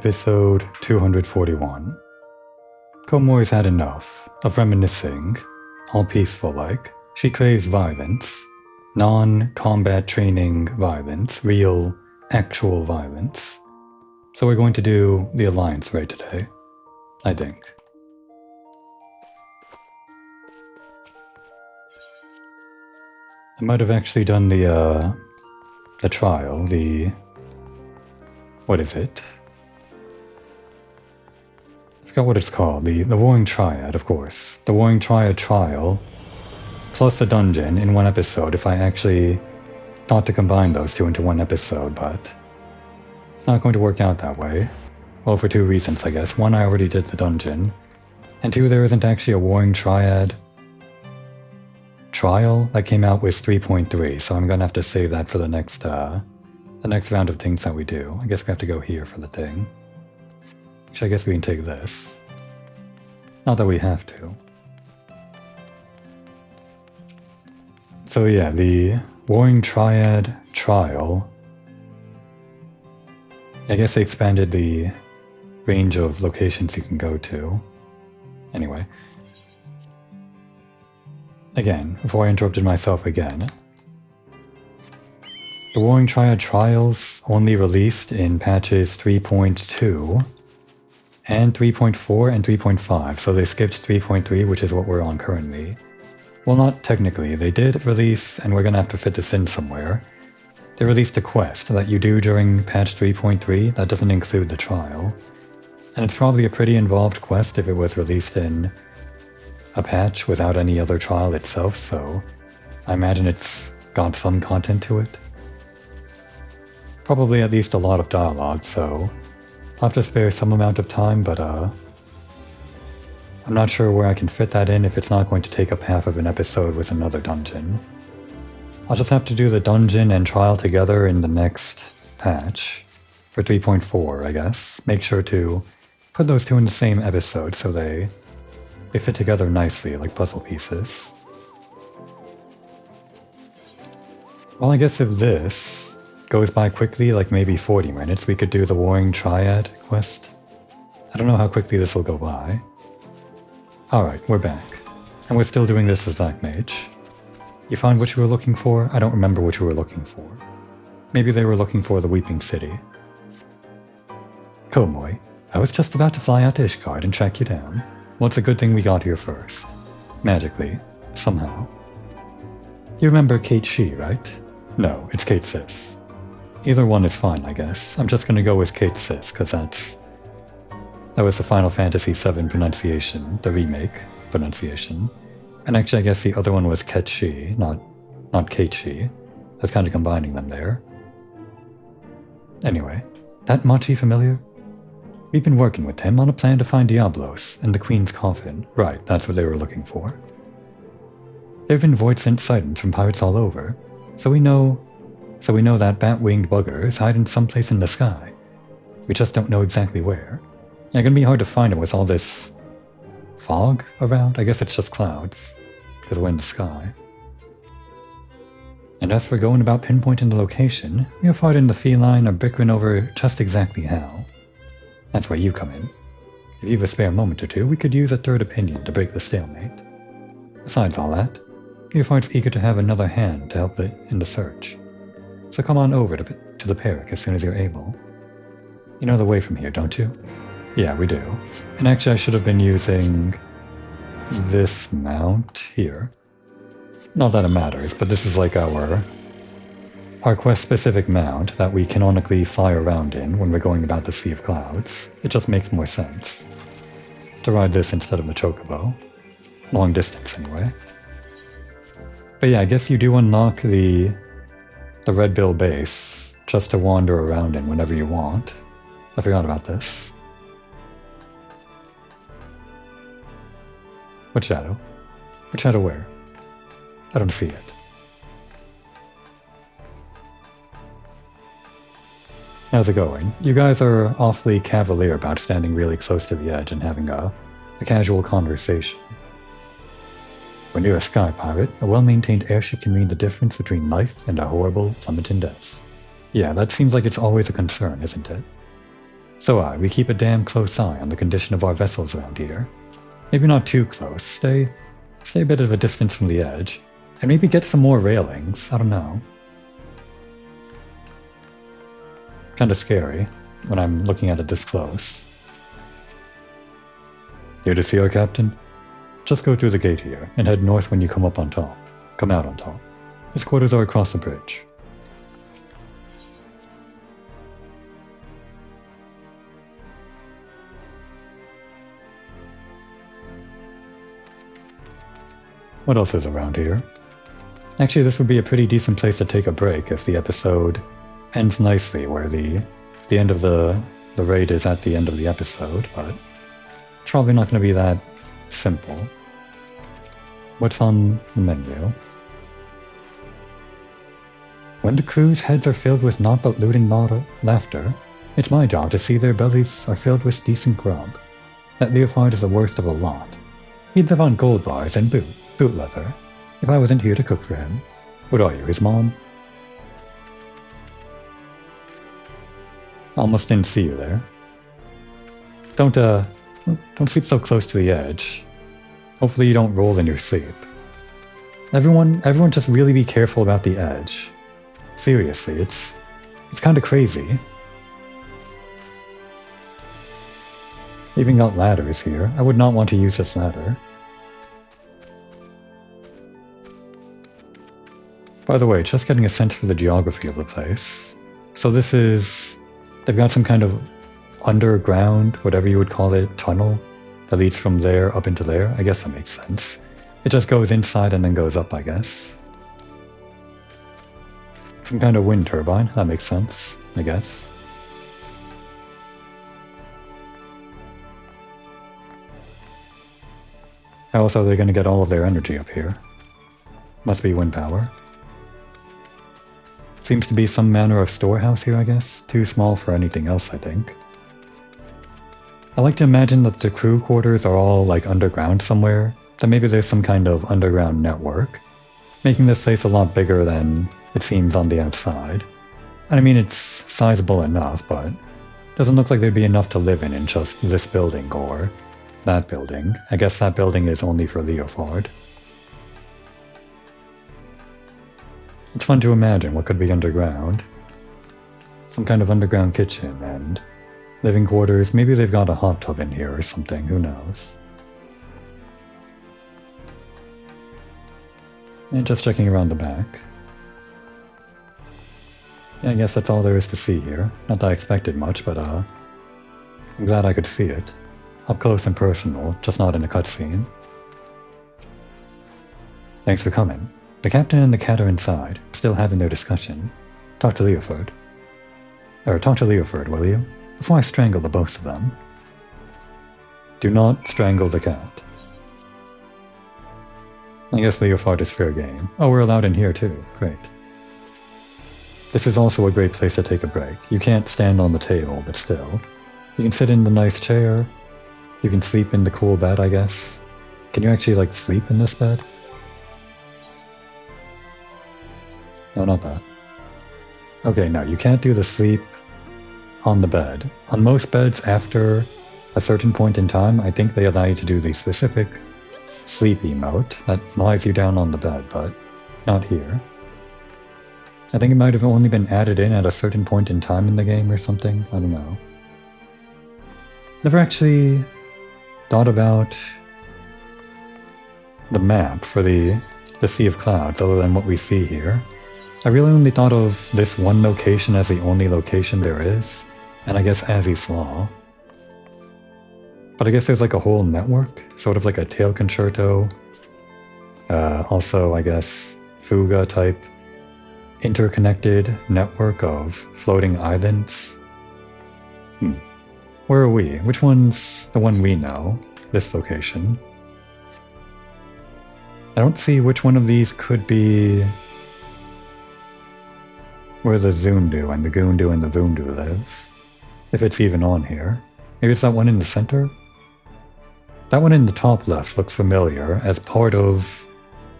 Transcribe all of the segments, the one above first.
Episode 241. Komore's had enough of reminiscing, all peaceful like. She craves violence. Non-combat training violence. Real, actual violence. So we're going to do the Alliance raid today, I think. I might have actually done the trial, what is it? I forgot what it's called, the Warring Triad, of course. The Warring Triad trial, plus the dungeon in one episode, if I actually thought to combine those two into one episode, but it's not going to work out that way. Well, for two reasons, I guess. One, I already did the dungeon, and two, there isn't actually a Warring Triad trial that came out with 3.3, so I'm gonna have to save that for the next round of things that we do. I guess we have to go here for the thing. Which I guess we can take this. Not that we have to. So yeah, the Warring Triad trial. I guess they expanded the range of locations you can go to. Anyway. Again, before I interrupted myself again. The Warring Triad trials only released in patches 3.2 and 3.4 and 3.5, so they skipped 3.3, which is what we're on currently. Well, not technically, they did release, and we're gonna have to fit this in somewhere. They released a quest that you do during patch 3.3 that doesn't include the trial. And it's probably a pretty involved quest if it was released in a patch without any other trial itself, so I imagine it's got some content to it. Probably at least a lot of dialogue, so I'll have to spare some amount of time, but I'm not sure where I can fit that in if it's not going to take up half of an episode with another dungeon. I'll just have to do the dungeon and trial together in the next patch, for 3.4, I guess. Make sure to put those two in the same episode so they fit together nicely, like puzzle pieces. Well, I guess if this goes by quickly, like maybe 40 minutes, we could do the Warring Triad quest. I don't know how quickly this will go by. Alright, we're back. And we're still doing this as Black Mage. You found what you were looking for? I don't remember what you were looking for. Maybe they were looking for the Weeping City. Komoi, I was just about to fly out to Ishgard and track you down. Well, it's a good thing we got here first. Magically. Somehow. You remember Kate Shi, right? No, it's Kate Sis. Either one is fine, I guess. I'm just gonna go with Kate Sis, because that was the Final Fantasy VII pronunciation, the remake pronunciation. And actually, I guess the other one was Ket Shi, not Kate Shi. I was kind of combining them there. Anyway, that Machi familiar? We've been working with him on a plan to find Diablos and the Queen's coffin. Right, that's what they were looking for. There have been void-sent sightings from pirates all over, so we know that bat-winged bugger is hiding someplace in the sky. We just don't know exactly where. It's gonna be hard to find him with all this fog around. I guess it's just clouds, because we're in the sky. And as for going about pinpointing the location, Neophyte and the feline are bickering over just exactly how. That's where you come in. If you have a spare moment or two, we could use a third opinion to break the stalemate. Besides all that, Neophyte's eager to have another hand to help in the search. So come on over to the Peric as soon as you're able. You know the way from here, don't you? Yeah, we do. And actually I should have been using this mount here. Not that it matters, but this is like our quest-specific mount that we canonically fly around in when we're going about the Sea of Clouds. It just makes more sense to ride this instead of the Chocobo. Long distance, anyway. But yeah, I guess you do unlock the Red Bill base just to wander around in whenever you want. I forgot about this. What shadow? What shadow where? I don't see it. How's it going? You guys are awfully cavalier about standing really close to the edge and having a casual conversation. When you're a sky pirate, a well-maintained airship can mean the difference between life and a horrible plummeting death. Yeah, that seems like it's always a concern, isn't it? So we keep a damn close eye on the condition of our vessels around here. Maybe not too close, stay a bit of a distance from the edge, and maybe get some more railings, I don't know. Kinda scary when I'm looking at it this close. Here to see our captain? Just go through the gate here, and head north when you come out on top. His quarters are across the bridge. What else is around here? Actually, this would be a pretty decent place to take a break if the episode ends nicely, where the end of the raid is at the end of the episode, but it's probably not going to be that simple. What's on the menu? When the crew's heads are filled with naught but loot and laughter, it's my job to see their bellies are filled with decent grub. That Leofard is the worst of the lot. He'd live on gold bars and boot leather, if I wasn't here to cook for him. What are you, his mom? Almost didn't see you there. Don't sleep so close to the edge. Hopefully you don't roll in your sleep. Everyone just really be careful about the edge. Seriously, it's kinda crazy. Even got ladders here. I would not want to use this ladder. By the way, just getting a sense for the geography of the place. So this is... they've got some kind of underground, whatever you would call it, tunnel that leads from there up into there. I guess that makes sense. It just goes inside and then goes up, I guess. Some kind of wind turbine. That makes sense, I guess. How else are they going to get all of their energy up here? Must be wind power. Seems to be some manner of storehouse here, I guess. Too small for anything else, I think. I like to imagine that the crew quarters are all like underground somewhere. That maybe there's some kind of underground network, making this place a lot bigger than it seems on the outside. And I mean, it's sizable enough, but doesn't look like there'd be enough to live in just this building or that building. I guess that building is only for Leofard. It's fun to imagine what could be underground. Some kind of underground kitchen and living quarters. Maybe they've got a hot tub in here or something, who knows. And just checking around the back. Yeah, I guess that's all there is to see here. Not that I expected much, but I'm glad I could see it. Up close and personal, just not in a cutscene. Thanks for coming. The captain and the cat are inside, still having their discussion. Talk to Leofard, will you? Before I strangle the both of them. Do not strangle the cat. I guess Leofard is fair game. Oh, we're allowed in here too. Great. This is also a great place to take a break. You can't stand on the table, but still. You can sit in the nice chair. You can sleep in the cool bed, I guess. Can you actually, like, sleep in this bed? No, not that. Okay, no, you can't do the sleep on the bed. On most beds, after a certain point in time, I think they allow you to do the specific sleep emote that lies you down on the bed, but not here. I think it might have only been added in at a certain point in time in the game or something. I don't know. Never actually thought about the map for the Sea of Clouds other than what we see here. I really only thought of this one location as the only location there is, and I guess Azzy's Law. But I guess there's like a whole network, sort of like a tail concerto. Also, I guess, Fuga type interconnected network of floating islands. Where are we? Which one's the one we know? This location. I don't see which one of these could be where the Zundu and the Goondu and the Voondu live. If it's even on here. Maybe it's that one in the center? That one in the top left looks familiar as part of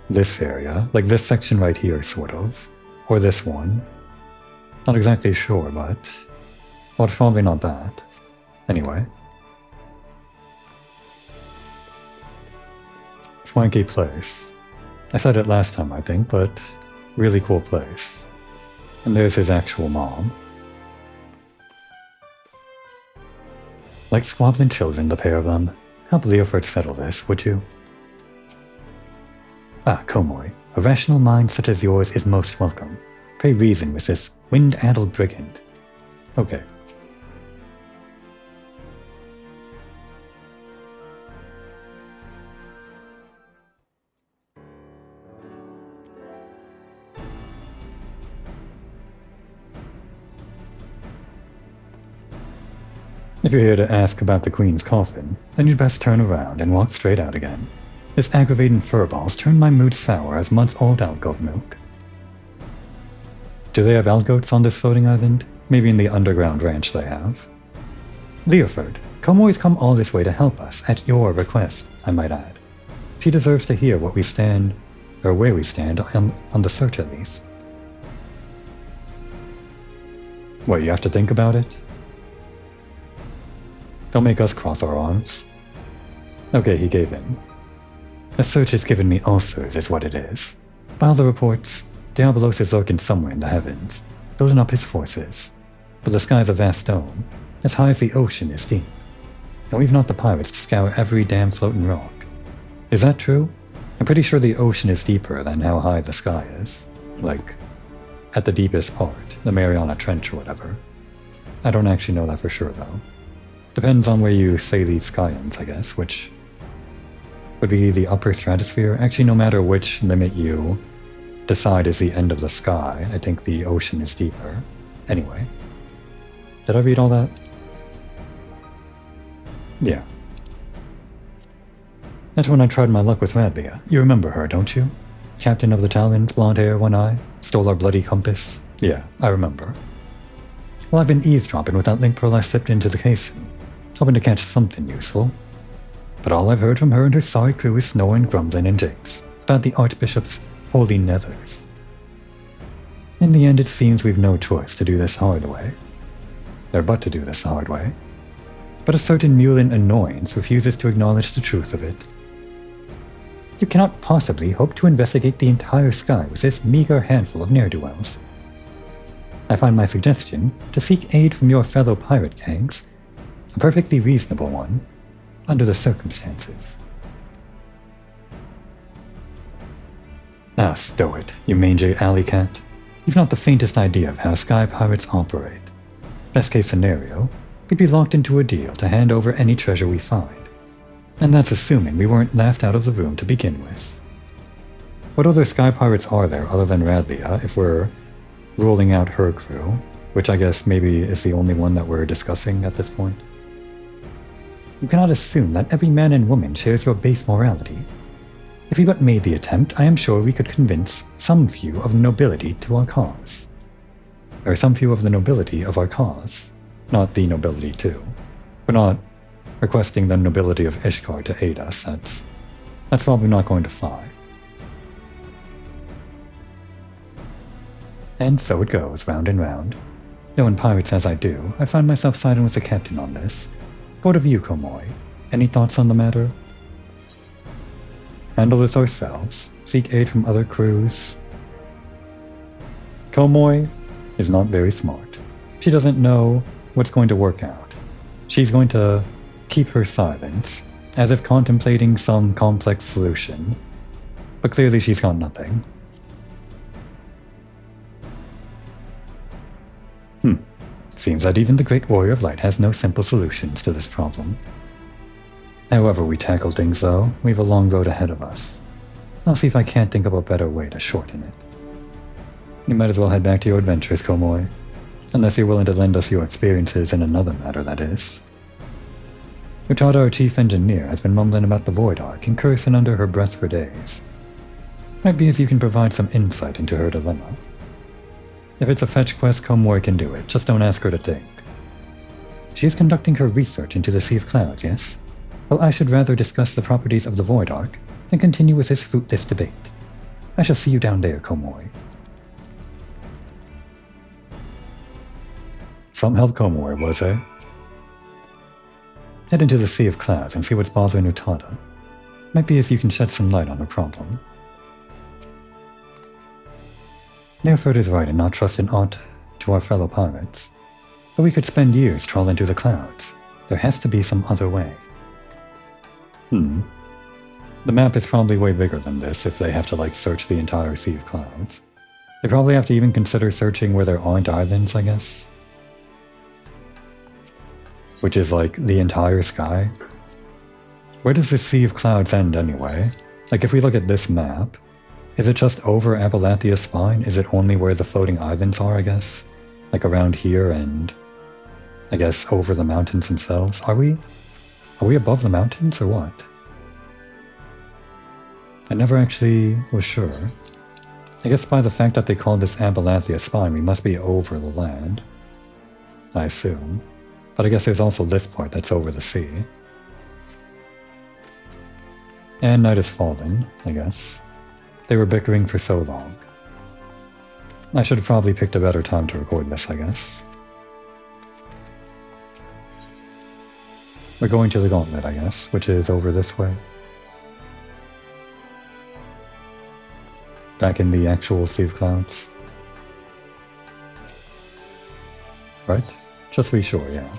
this area. Like this section right here, sort of. Or this one. Not exactly sure, but... well, it's probably not that. Anyway. Swanky place. I said it last time, I think, but really cool place. And there's his actual mom. Like squabbling children, the pair of them. Help Leoford settle this, would you? Ah, Komoy. A rational mind such as yours is most welcome. Pray reason with this wind-addled brigand. Okay. If you're here to ask about the Queen's coffin, then you'd best turn around and walk straight out again. This aggravating furballs turned my mood sour as months old outgoat milk. Do they have outgoats on this floating island? Maybe in the underground ranch they have. Leoford, Komoy's come all this way to help us, at your request, I might add. She deserves to hear what we stand, or where we stand, on the search at least. What, you have to think about it? Don't make us cross our arms. Okay, he gave in. The search has given me ulcers, is what it is. By all the reports, Diabolos is lurking somewhere in the heavens, building up his forces. But the sky's a vast dome, as high as the ocean is deep. And we've not the pirates to scour every damn floating rock. Is that true? I'm pretty sure the ocean is deeper than how high the sky is. Like, at the deepest part, the Mariana Trench or whatever. I don't actually know that for sure, though. Depends on where you say the sky ends, I guess, which would be the upper stratosphere. Actually, no matter which limit you decide is the end of the sky, I think the ocean is deeper. Anyway. Did I read all that? Yeah. That's when I tried my luck with Radlia. You remember her, don't you? Captain of the Talons, blonde hair, one eye, stole our bloody compass. Yeah, I remember. Well, I've been eavesdropping with that link pearl I slipped into the casing, hoping to catch something useful. But all I've heard from her and her sorry crew is snoring, grumbling, and japes about the Archbishop's holy nethers. In the end, it seems we've no choice to do this hard way. Or but to do this the hard way. But a certain Mulin annoyance refuses to acknowledge the truth of it. You cannot possibly hope to investigate the entire sky with this meager handful of ne'er-do-wells. I find my suggestion to seek aid from your fellow pirate gangs a perfectly reasonable one, under the circumstances. Ah, stow it, you mangy alley cat. You've not the faintest idea of how sky pirates operate. Best case scenario, we'd be locked into a deal to hand over any treasure we find. And that's assuming we weren't laughed out of the room to begin with. What other sky pirates are there other than Radlia, if we're ruling out her crew, which I guess maybe is the only one that we're discussing at this point? You cannot assume that every man and woman shares your base morality. If we but made the attempt, I am sure we could convince some few of the nobility to our cause. Or some few of the nobility of our cause. Not the nobility too. We're not requesting the nobility of Ishkar to aid us, that's probably not going to fly. And so it goes, round and round. Knowing pirates as I do, I find myself siding with the captain on this. What of you, Komoy? Any thoughts on the matter? Handle this ourselves. Seek aid from other crews. Komoy is not very smart. She doesn't know what's going to work out. She's going to keep her silence, as if contemplating some complex solution. But clearly she's got nothing. Seems that even the Great Warrior of Light has no simple solutions to this problem. However we tackle things, though, we have a long road ahead of us. I'll see if I can't think of a better way to shorten it. You might as well head back to your adventures, Komoy. Unless you're willing to lend us your experiences in another matter, that is. Utada, our chief engineer, has been mumbling about the Void Ark and cursing under her breath for days. Might be as you can provide some insight into her dilemma. If it's a fetch quest, Komoy can do it, just don't ask her to think. She is conducting her research into the Sea of Clouds, yes? Well, I should rather discuss the properties of the Void Ark than continue with this fruitless debate. I shall see you down there, Komoy. Some help Komoy, was there? Head into the Sea of Clouds and see what's bothering Utada. Might be as you can shed some light on the problem. Nearford is right in not trusting aught to our fellow pirates. But we could spend years trawling through the clouds. There has to be some other way. The map is probably way bigger than this if they have to like search the entire Sea of Clouds. They probably have to even consider searching where there aren't islands, I guess. Which is like the entire sky. Where does the Sea of Clouds end anyway? Like if we look at this map, is it just over Abalathia's spine? Is it only where the floating islands are, I guess? Like around here and I guess over the mountains themselves? Are we above the mountains or what? I never actually was sure. I guess by the fact that they call this Abalathia's spine, we must be over the land. I assume. But I guess there's also this part that's over the sea. And night is falling, I guess. They were bickering for so long. I should have probably picked a better time to record this, I guess. We're going to the Gauntlet, I guess, which is over this way. Back in the actual Sea of Clouds. Right? Just to be sure, yeah.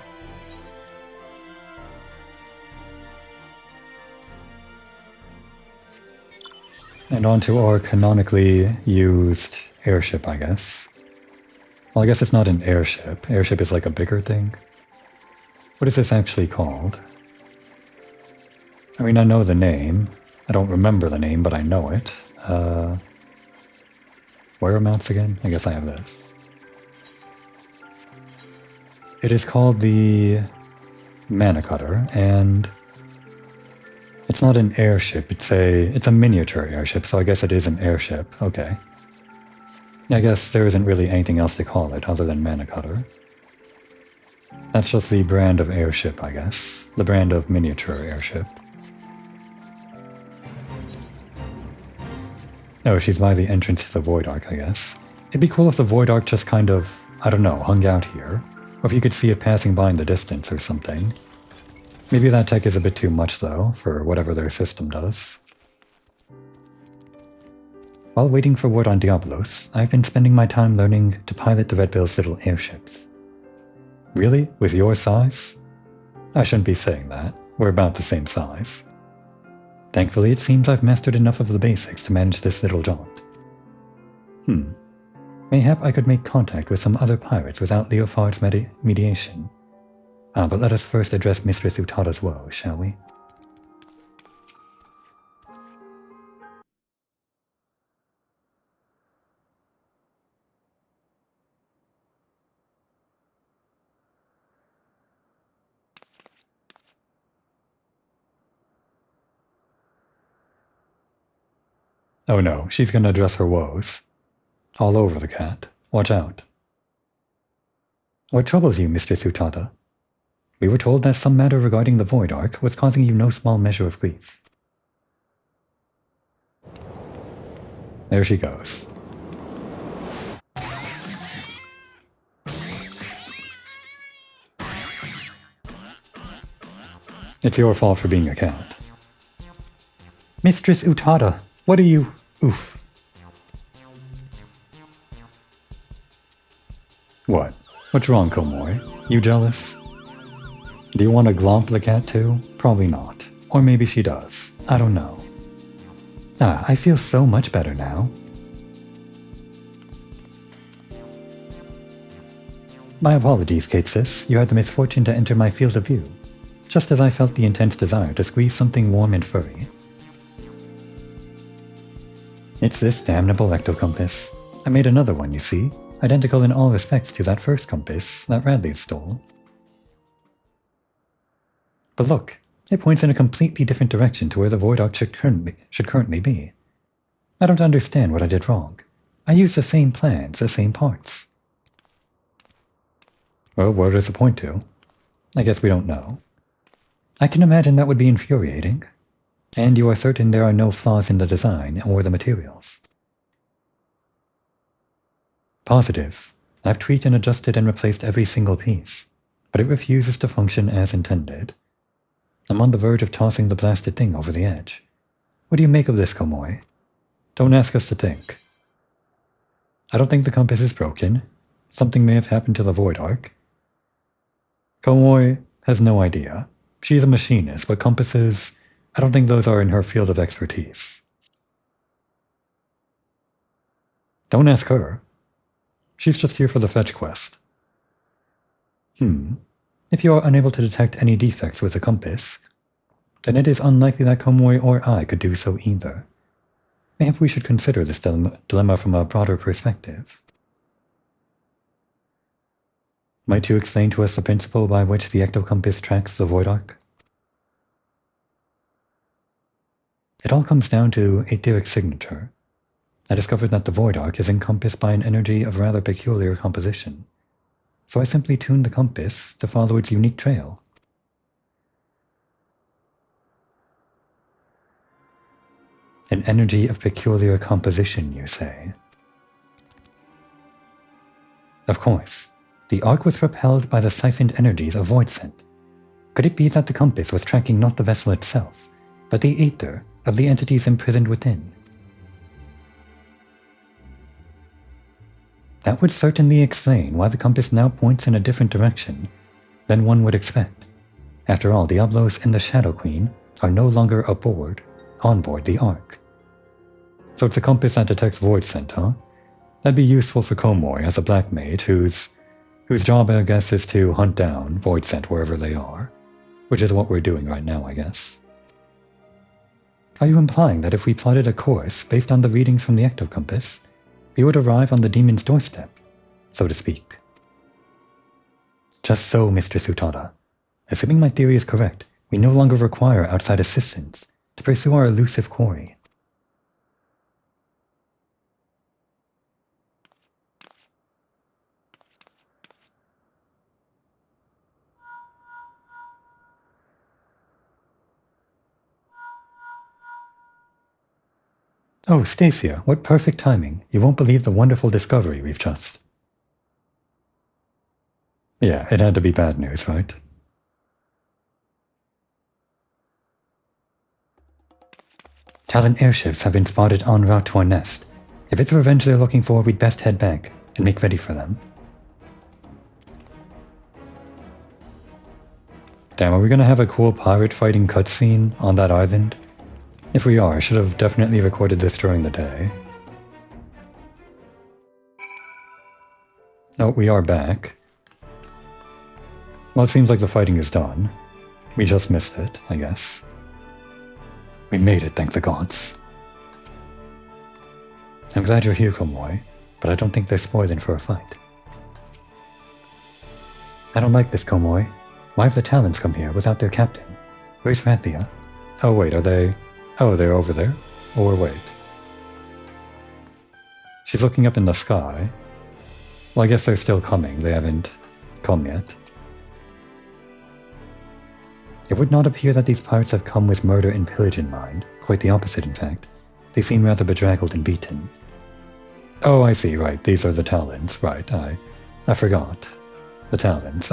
And onto our canonically used airship, I guess. Well, I guess it's not an airship. Airship is like a bigger thing. What is this actually called? I mean, I know the name. I don't remember the name, but I know it. Where are mounts again? I guess I have this. It is called the Encoder, and it's not an airship, it's a miniature airship, so I guess it is an airship. Okay. I guess there isn't really anything else to call it other than Encoder. That's just the brand of airship, I guess. The brand of miniature airship. Oh, she's by the entrance to the Void Ark, I guess. It'd be cool if the Void Ark just kind of, I don't know, hung out here. Or if you could see it passing by in the distance or something. Maybe that tech is a bit too much, though, for whatever their system does. While waiting for word on Diablos, I've been spending my time learning to pilot the Red Bill's little airships. Really? With your size? I shouldn't be saying that. We're about the same size. Thankfully, it seems I've mastered enough of the basics to manage this little jaunt. Mayhap I could make contact with some other pirates without Leofard's mediation. But let us first address Mistress Utada's woes, shall we? Oh no, she's gonna address her woes. All over the cat. Watch out. What troubles you, Mistress Utada? We were told that some matter regarding the Void Ark was causing you no small measure of grief. There she goes. It's your fault for being a cat. Mistress Utada, what are you... Oof. What? What's wrong, Komori? You jealous? Do you want to glomp the cat too? Probably not. Or maybe she does. I don't know. I feel so much better now. My apologies, Kate Sis. You had the misfortune to enter my field of view, just as I felt the intense desire to squeeze something warm and furry. It's this damnable ectocompass. I made another one, you see, identical in all respects to that first compass that Radley stole. But look, it points in a completely different direction to where the Void Ark should currently be. I don't understand what I did wrong. I used the same plans, the same parts. Well, where does it point to? I guess we don't know. I can imagine that would be infuriating. And you are certain there are no flaws in the design or the materials? Positive. I've tweaked and adjusted and replaced every single piece, but it refuses to function as intended. I'm on the verge of tossing the blasted thing over the edge. What do you make of this, Komoi? Don't ask us to think. I don't think the compass is broken. Something may have happened to the void arc. Komoi has no idea. She's a machinist, but compasses, I don't think those are in her field of expertise. Don't ask her. She's just here for the fetch quest. If you are unable to detect any defects with the compass, then it is unlikely that Komoi or I could do so either. Maybe we should consider this dilemma from a broader perspective. Might you explain to us the principle by which the ectocompass tracks the void arc? It all comes down to etheric signature. I discovered that the void arc is encompassed by an energy of rather peculiar composition, so I simply tuned the compass to follow its unique trail. An energy of peculiar composition, you say? Of course. The arc was propelled by the siphoned energies of void scent. Could it be that the compass was tracking not the vessel itself, but the aether of the entities imprisoned within? That would certainly explain why the compass now points in a different direction than one would expect. After all, Diablos and the Shadow Queen are no longer on board the Ark. So it's a compass that detects void scent, huh? That'd be useful for Komoi as a black mage whose job, I guess, is to hunt down void scent wherever they are, which is what we're doing right now, I guess. Are you implying that if we plotted a course based on the readings from the ectocompass, we would arrive on the demon's doorstep, so to speak? Just so, Mr. Sutada. Assuming my theory is correct, we no longer require outside assistance to pursue our elusive quarry. Oh, Stacia, what perfect timing. You won't believe the wonderful discovery we've just... Yeah, it had to be bad news, right? Talon airships have been spotted en route to our nest. If it's revenge they're looking for, we'd best head back and make ready for them. Damn, are we gonna have a cool pirate fighting cutscene on that island? If we are, I should have definitely recorded this during the day. Oh, we are back. Well, it seems like the fighting is done. We just missed it, I guess. We made it, thank the gods. I'm glad you're here, Komoi, but I don't think they're spoiling for a fight. I don't like this, Komoi. Why have the Talons come here without their captain? Where's Rathia? Oh wait, are they... Oh, they're over there? Or wait. She's looking up in the sky. Well, I guess they're still coming. They haven't come yet. It would not appear that these pirates have come with murder and pillage in mind. Quite the opposite, in fact. They seem rather bedraggled and beaten. Oh, I see, right. These are the Talons. Right, I forgot. The Talons.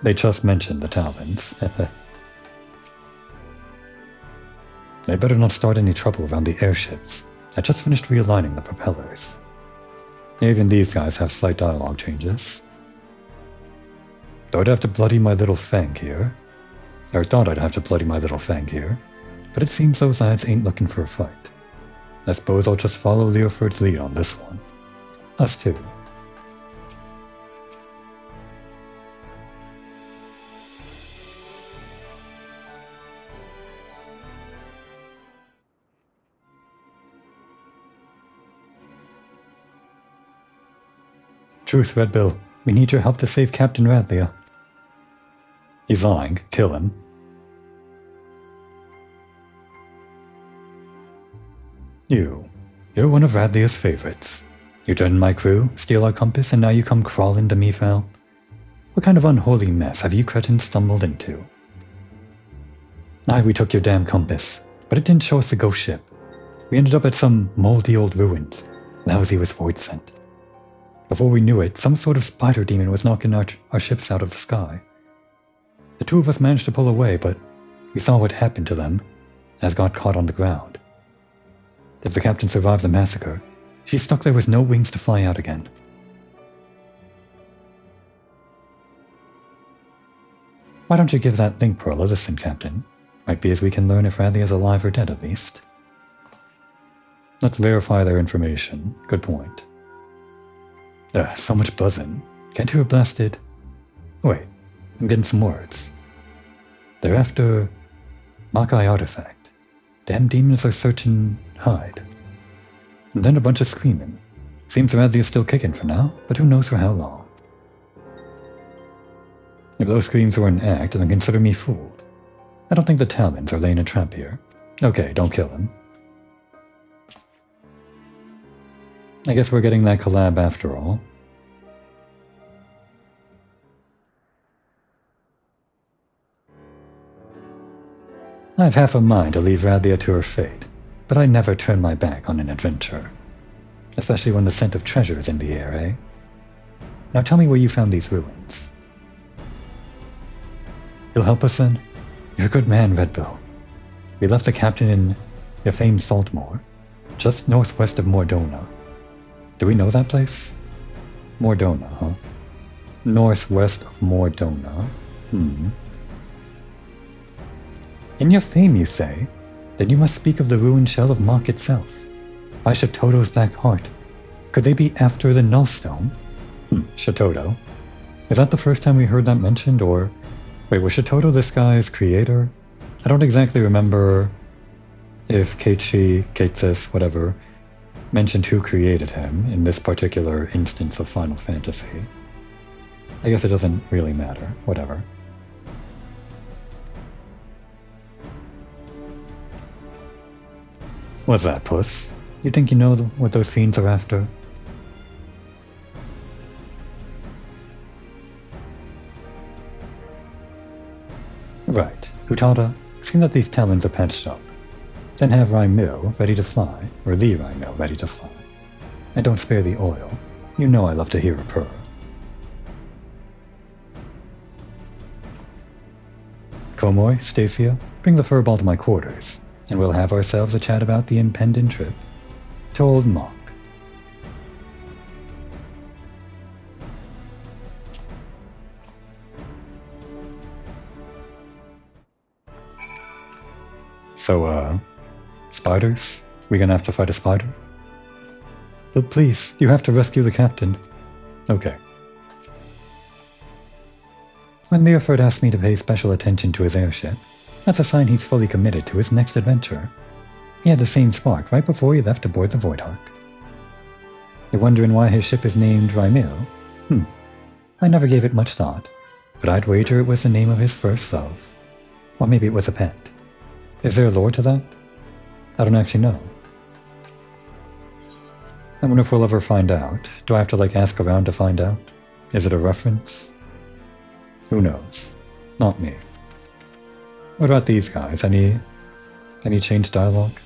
They just mentioned the Talons. They better not start any trouble around the airships. I just finished realigning the propellers. Even these guys have slight dialogue changes. Though I'd have to bloody my little fang here. Or thought I'd have to bloody my little fang here. But it seems those lads ain't looking for a fight. I suppose I'll just follow Leoford's lead on this one. Us too. Truth, Red Bill. We need your help to save Captain Rathia. He's lying. Kill him. You're one of Radlia's favorites. You joined my crew, steal our compass, and now you come crawling to me, Val? What kind of unholy mess have you cretins stumbled into? Aye, we took your damn compass, but it didn't show us the ghost ship. We ended up at some moldy old ruins, lousy with void scent. Before we knew it, some sort of spider demon was knocking our ships out of the sky. The two of us managed to pull away, but We saw what happened to them as got caught on the ground. If the captain survived the massacre, she's stuck there with no wings to fly out again. Why don't you give that link pearl a listen, Captain? Might be as we can learn if Radley is alive or dead at least. Let's verify their information. Good point. So much buzzing. Can't you have blasted? Wait, I'm getting some words. They're after Mach artifact. Damn demons are searching Hyde. And then a bunch of screaming. Seems Radley is still kicking for now, but who knows for how long. If those screams were an act, then consider me fooled. I don't think the Talons are laying a trap here. Okay, don't kill him. I guess we're getting that collab after all. I've half a mind to leave Radley to her fate, but I never turn my back on an adventure. Especially when the scent of treasure is in the air, eh? Now tell me where you found these ruins. You'll help us then? You're a good man, Red Bill. We left the captain in your famed Saltmoor, just northwest of Mordona. Do we know that place? Mordona, huh? Northwest of Mordona. In your fame, you say? Then you must speak of the ruined shell of Mach itself. By Shatoto's black heart. Could they be after the Nullstone? Shatoto. Is that the first time we heard that mentioned, or... Wait, was Shatoto this guy's creator? I don't exactly remember if Keitsis, whatever, mentioned who created him in this particular instance of Final Fantasy. I guess it doesn't really matter. Whatever. What's that, puss? You think you know what those fiends are after? Right. Utada, see that these talons are patched up. Then have Raimil ready to fly, or the Raimil ready to fly. And don't spare the oil. You know I love to hear a purr. Komoy, Stacia, bring the furball to my quarters, and we'll have ourselves a chat about the impending trip to Old Mach. So, spiders? We gonna have to fight a spider? But please, you have to rescue the captain. Okay. When Leoford asked me to pay special attention to his airship, that's a sign he's fully committed to his next adventure. He had the same spark right before he left to board the Voidhawk. You're wondering why his ship is named Raimil? I never gave it much thought, but I'd wager it was the name of his first love. Or maybe it was a pet. Is there lore to that? I don't actually know. I wonder if we'll ever find out. Do I have to, ask around to find out? Is it a reference? Who knows? Not me. What about these guys? Any changed dialogue?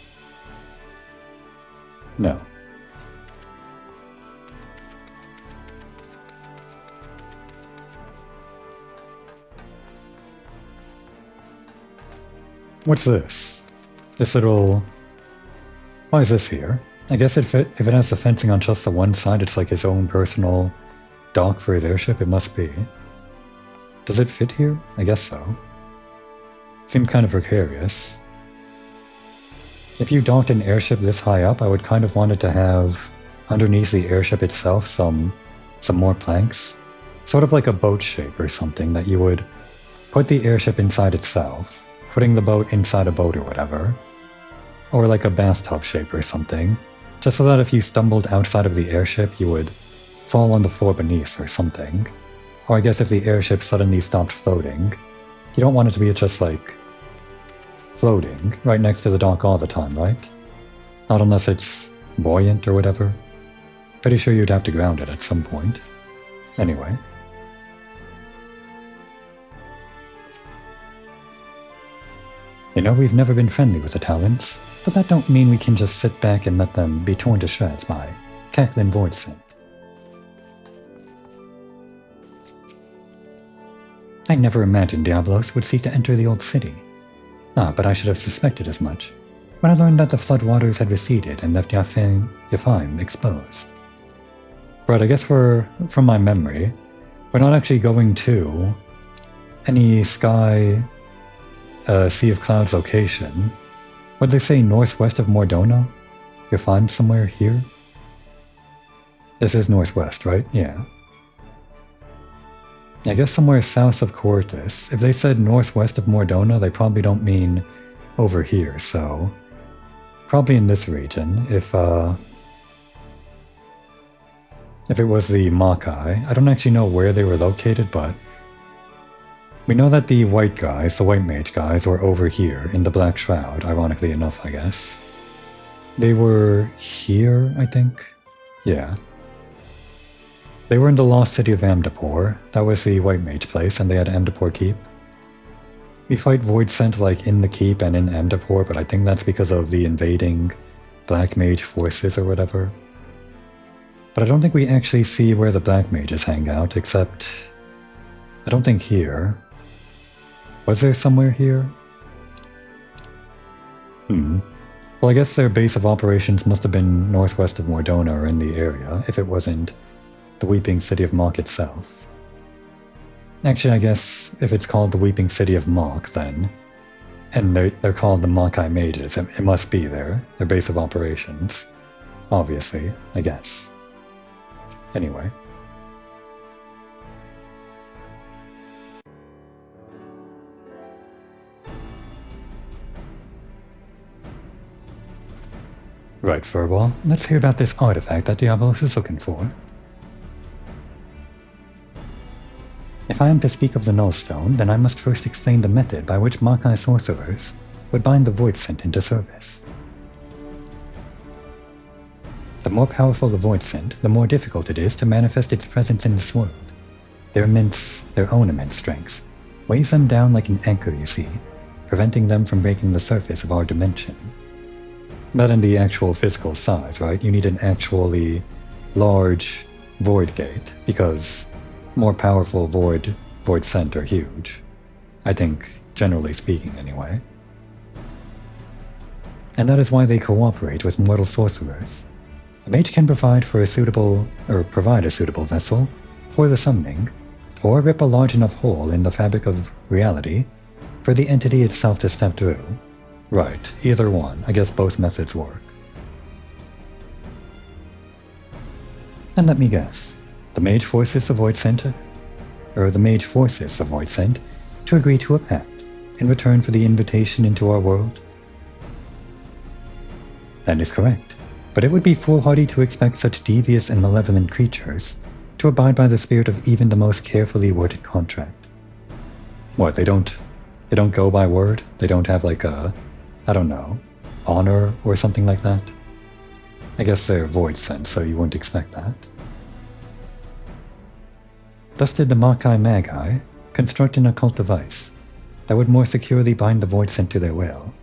No. What's this? This little... Why is this here? I guess if it has the fencing on just the one side, it's like his own personal dock for his airship, it must be. Does it fit here? I guess so. Seems kind of precarious. If you docked an airship this high up, I would kind of want it to have, underneath the airship itself, some more planks. Sort of like a boat shape or something that you would put the airship inside itself, putting the boat inside a boat or whatever. Or like a bathtub shape or something, just so that if you stumbled outside of the airship, you would fall on the floor beneath or something. Or I guess if the airship suddenly stopped floating, you don't want it to be just floating right next to the dock all the time, right? Not unless it's buoyant or whatever. Pretty sure you'd have to ground it at some point. Anyway. You know, we've never been friendly with the Talons, but that don't mean we can just sit back and let them be torn to shreds by cackling voidsent. I never imagined Diablos would seek to enter the old city. But I should have suspected as much when I learned that the floodwaters had receded and left Yafim exposed. Right, I guess from my memory, we're not actually going to any Sea of Clouds location. Would they say northwest of Mordona? If I'm somewhere here? This is northwest, right? Yeah. I guess somewhere south of Quartus. If they said northwest of Mordona, they probably don't mean over here, so probably in this region. If it was the Mach, I don't actually know where they were located, but we know that the white guys, the white mage guys, were over here in the Black Shroud, ironically enough, I guess. They were here, I think? Yeah. They were in the lost city of Amdapor. That was the white mage place, and they had Amdapor Keep. We fight Voidsent like in the keep and in Amdapor, but I think that's because of the invading black mage forces or whatever. But I don't think we actually see where the black mages hang out, except I don't think here. Was there somewhere here? Well, I guess their base of operations must have been northwest of Mordona or in the area, if it wasn't the Weeping City of Mach itself. Actually, I guess if it's called the Weeping City of Mach, then, and they're called the Machi Mages, it must be their base of operations. Obviously, I guess. Anyway. Right, Furball, let's hear about this artifact that Diabolos is looking for. If I am to speak of the Nullstone, then I must first explain the method by which Machi sorcerers would bind the Voidsent into service. The more powerful the Voidsent, the more difficult it is to manifest its presence in this world. Their own immense strength, weighs them down like an anchor, you see, preventing them from breaking the surface of our dimension. Not in the actual physical size, right? You need an actually large void gate, because more powerful Voidsent are huge. I think, generally speaking anyway. And that is why they cooperate with mortal sorcerers. A mage can provide a suitable vessel for the summoning, or rip a large enough hole in the fabric of reality for the entity itself to step through. Right, either one. I guess both methods work. And let me guess. The mage forces the Voidsent to agree to a pact in return for the invitation into our world? That is correct, but it would be foolhardy to expect such devious and malevolent creatures to abide by the spirit of even the most carefully worded contract. What, they don't go by word? They don't have like a, I don't know, honor or something like that? I guess they're Voidsent, so you wouldn't expect that. Thus did the Machi Magi construct an occult device that would more securely bind the Voidsent to their will,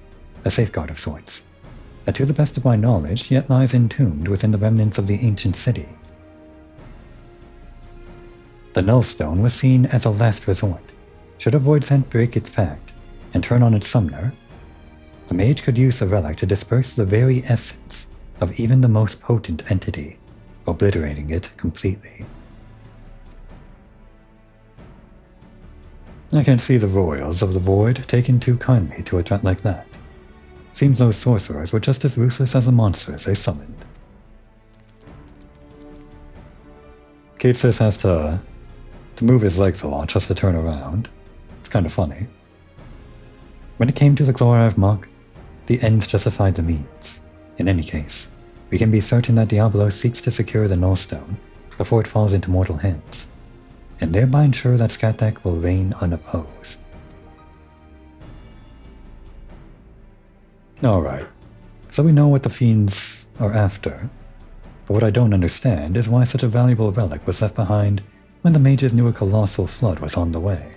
a safeguard of sorts, that to the best of my knowledge yet lies entombed within the remnants of the ancient city. The Nullstone was seen as a last resort. Should a Voidsent break its pact and turn on its summoner, the mage could use the relic to disperse the very essence of even the most potent entity, obliterating it completely. I can't see the royals of the void taking too kindly to a threat like that. Seems those sorcerers were just as ruthless as the monsters they summoned. Keithsis has to move his legs a lot just to turn around. It's kind of funny. When it came to the glory of Mach, the ends justified the means. In any case, we can be certain that Diabolos seeks to secure the Nullstone before it falls into mortal hands, and thereby ensure that Skatek will reign unopposed. Alright, so we know what the fiends are after, but what I don't understand is why such a valuable relic was left behind when the mages knew a colossal flood was on the way.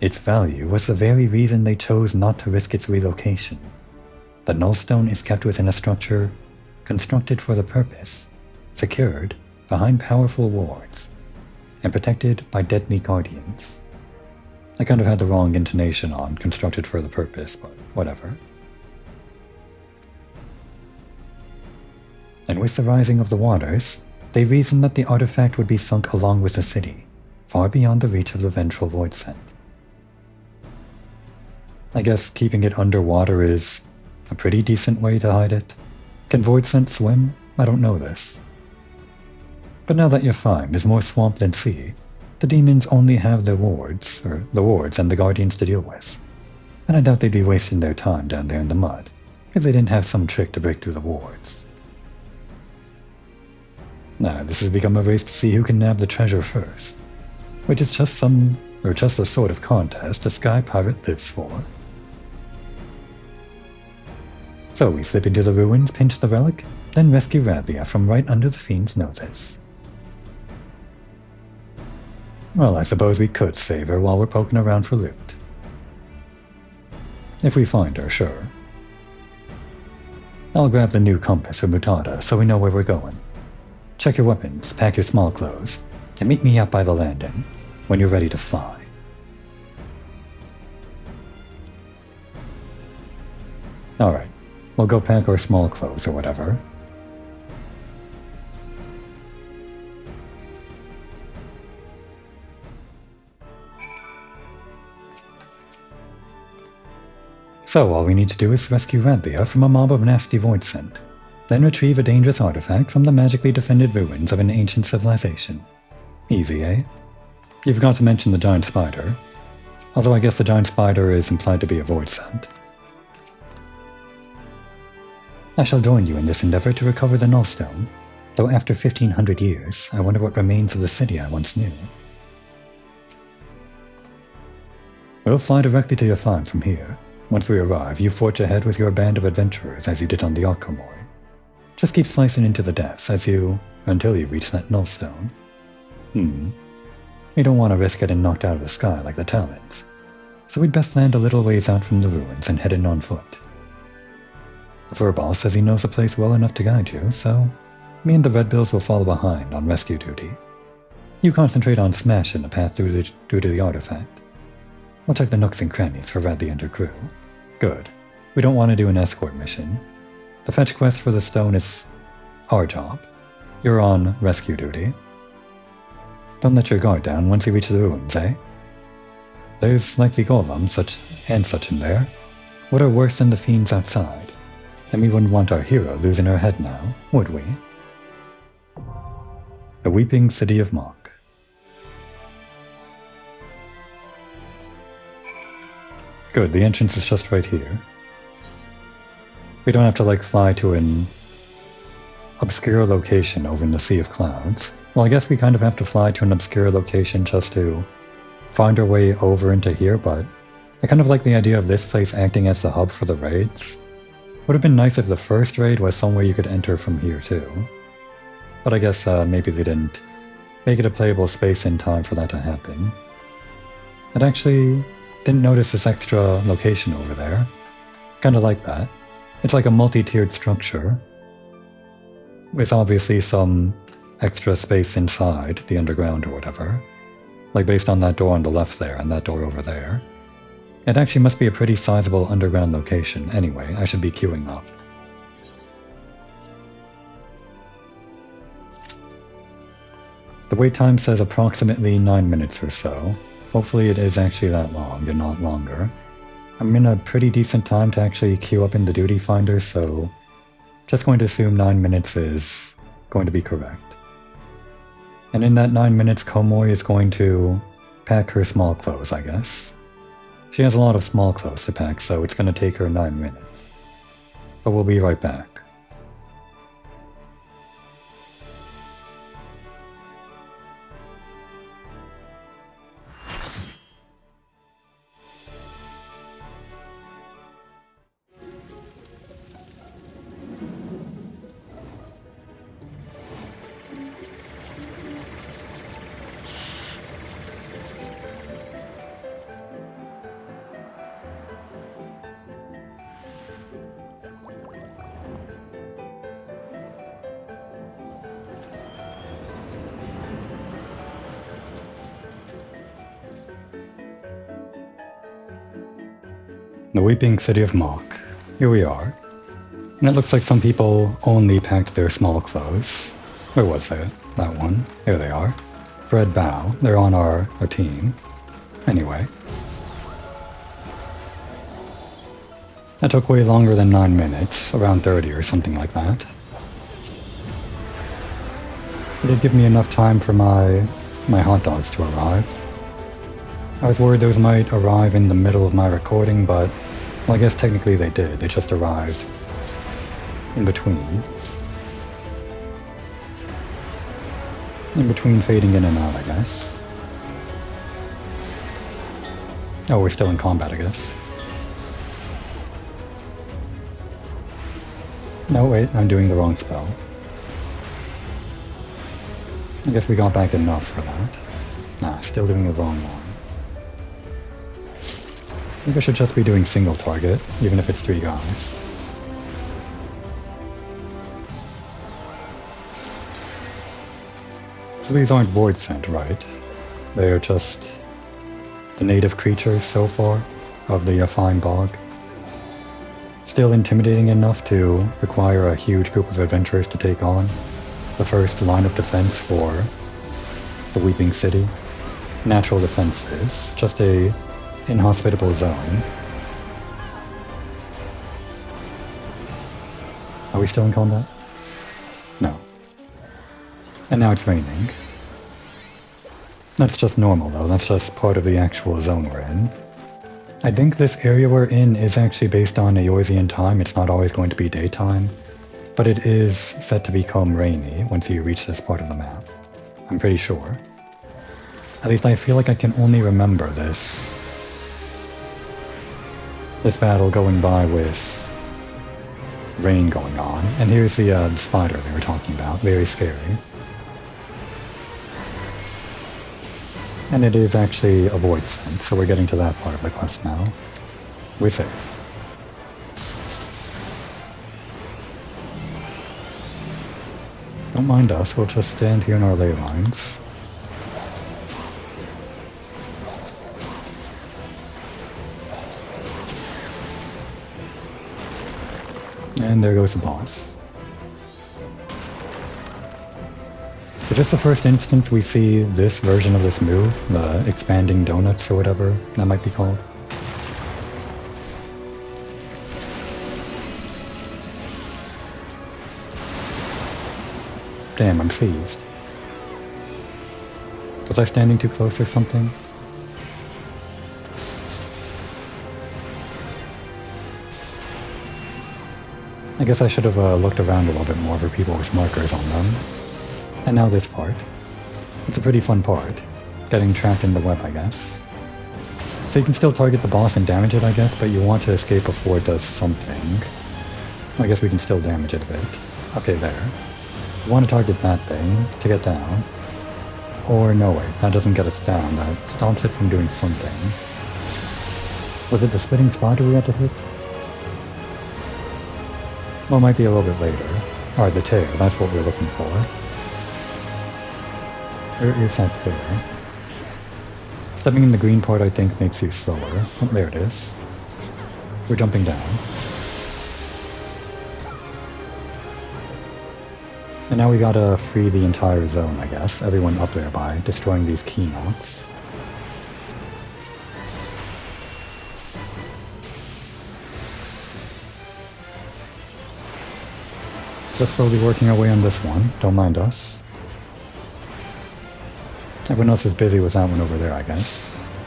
Its value was the very reason they chose not to risk its relocation. The Nullstone is kept within a structure constructed for the purpose, secured behind powerful wards, and protected by deadly guardians. I kind of had the wrong intonation on, constructed for the purpose, but whatever. And with the rising of the waters, they reasoned that the artifact would be sunk along with the city, far beyond the reach of the vengeful voidsent. I guess keeping it underwater is a pretty decent way to hide it. Can voidsent swim? I don't know this. But now that Yafime is more swamp than sea, the demons only have their wards, or the wards and the guardians to deal with. And I doubt they'd be wasting their time down there in the mud, if they didn't have some trick to break through the wards. Now, this has become a race to see who can nab the treasure first, which is just the sort of contest a sky pirate lives for. So we slip into the ruins, pinch the relic, then rescue Radlia from right under the fiend's noses. Well, I suppose we could save her while we're poking around for loot. If we find her, sure. I'll grab the new compass for Mutada so we know where we're going. Check your weapons, pack your small clothes, and meet me out by the landing when you're ready to fly. Alright, we'll go pack our small clothes or whatever. So all we need to do is rescue Radlia from a mob of nasty voidsent, then retrieve a dangerous artifact from the magically defended ruins of an ancient civilization. Easy, eh? You forgot to mention the giant spider, although I guess the giant spider is implied to be a voidsent. I shall join you in this endeavor to recover the Nullstone, though after 1500 years, I wonder what remains of the city I once knew. We'll fly directly to your farm from here. Once we arrive, you forge ahead with your band of adventurers as you did on the Akamori. Just keep slicing into the depths until you reach that Nullstone. We don't want to risk getting knocked out of the sky like the Talons, so we'd best land a little ways out from the ruins and head in on foot. The Furball says he knows the place well enough to guide you, so me and the Red Bills will follow behind on rescue duty. You concentrate on smashing the path through to the artifact. We'll check the nooks and crannies for Radlia and her crew. Good. We don't want to do an escort mission. The fetch quest for the stone is our job. You're on rescue duty. Don't let your guard down once you reach the ruins, eh? There's likely golems such in there. What are worse than the fiends outside? And we wouldn't want our hero losing her head now, would we? The Weeping City of Mach. Good, the entrance is just right here. We don't have to fly to an obscure location over in the Sea of Clouds. Well, I guess we kind of have to fly to an obscure location just to find our way over into here, but I kind of like the idea of this place acting as the hub for the raids. Would have been nice if the first raid was somewhere you could enter from here too. But I guess maybe they didn't make it a playable space in time for that to happen. I actually didn't notice this extra location over there. Kinda like that. It's like a multi-tiered structure, with obviously some extra space inside the underground or whatever, like based on that door on the left there and that door over there. It actually must be a pretty sizable underground location. Anyway, I should be queuing up. The wait time says approximately 9 minutes or so. Hopefully it is actually that long and not longer. I'm in a pretty decent time to actually queue up in the duty finder, so just going to assume 9 minutes is going to be correct. And in that 9 minutes, Komori is going to pack her small clothes, I guess. She has a lot of small clothes to pack, so it's going to take her 9 minutes. But we'll be right back. The Weeping City of Mach. Here we are. And it looks like some people only packed their small clothes. Where was that? That one. Here they are. Fred Bow. They're on our team. Anyway. That took way longer than 9 minutes. Around 30 or something like that. It did give me enough time for my hot dogs to arrive. I was worried those might arrive in the middle of my recording, but, well, I guess technically they did. They just arrived in between. In between fading in and out, I guess. Oh, we're still in combat, I guess. No, wait, I'm doing the wrong spell. I guess we got back enough for that. Nah, still doing the wrong one. I think I should just be doing single target, even if it's 3 guys. So these aren't void sent, right? They're just the native creatures so far of the fine bog. Still intimidating enough to require a huge group of adventurers to take on. The first line of defense for the Weeping City. Natural defenses, just a inhospitable zone. Are we still in combat? No. And now it's raining. That's just normal though, that's just part of the actual zone we're in. I think this area we're in is actually based on Eorzean time, it's not always going to be daytime. But it is set to become rainy once you reach this part of the map. I'm pretty sure. At least I feel like I can only remember this battle going by with rain going on. And here's the spider they were talking about. Very scary. And it is actually a void sent, so we're getting to that part of the quest now. We're safe. Don't mind us, we'll just stand here in our ley lines. And there goes the boss. Is this the first instance we see this version of this move? The expanding donuts or whatever that might be called? Damn, I'm seized. Was I standing too close or something? I guess I should have looked around a little bit more for people with markers on them. And now this part. It's a pretty fun part. Getting trapped in the web, I guess. So you can still target the boss and damage it, I guess, but you want to escape before it does something. I guess we can still damage it a bit. Okay, there. You want to target that thing to get down. Or no way, that doesn't get us down, that stops it from doing something. Was it the spitting spider we had to hit? Well, it might be a little bit later. Alright, the tear, that's what we're looking for. Where is that tear? Stepping in the green part I think makes you slower. Oh, there it is. We're jumping down. And now we gotta free the entire zone, I guess. Everyone up there by destroying these key knots. Just slowly working our way on this one. Don't mind us. Everyone else is busy with that one over there, I guess.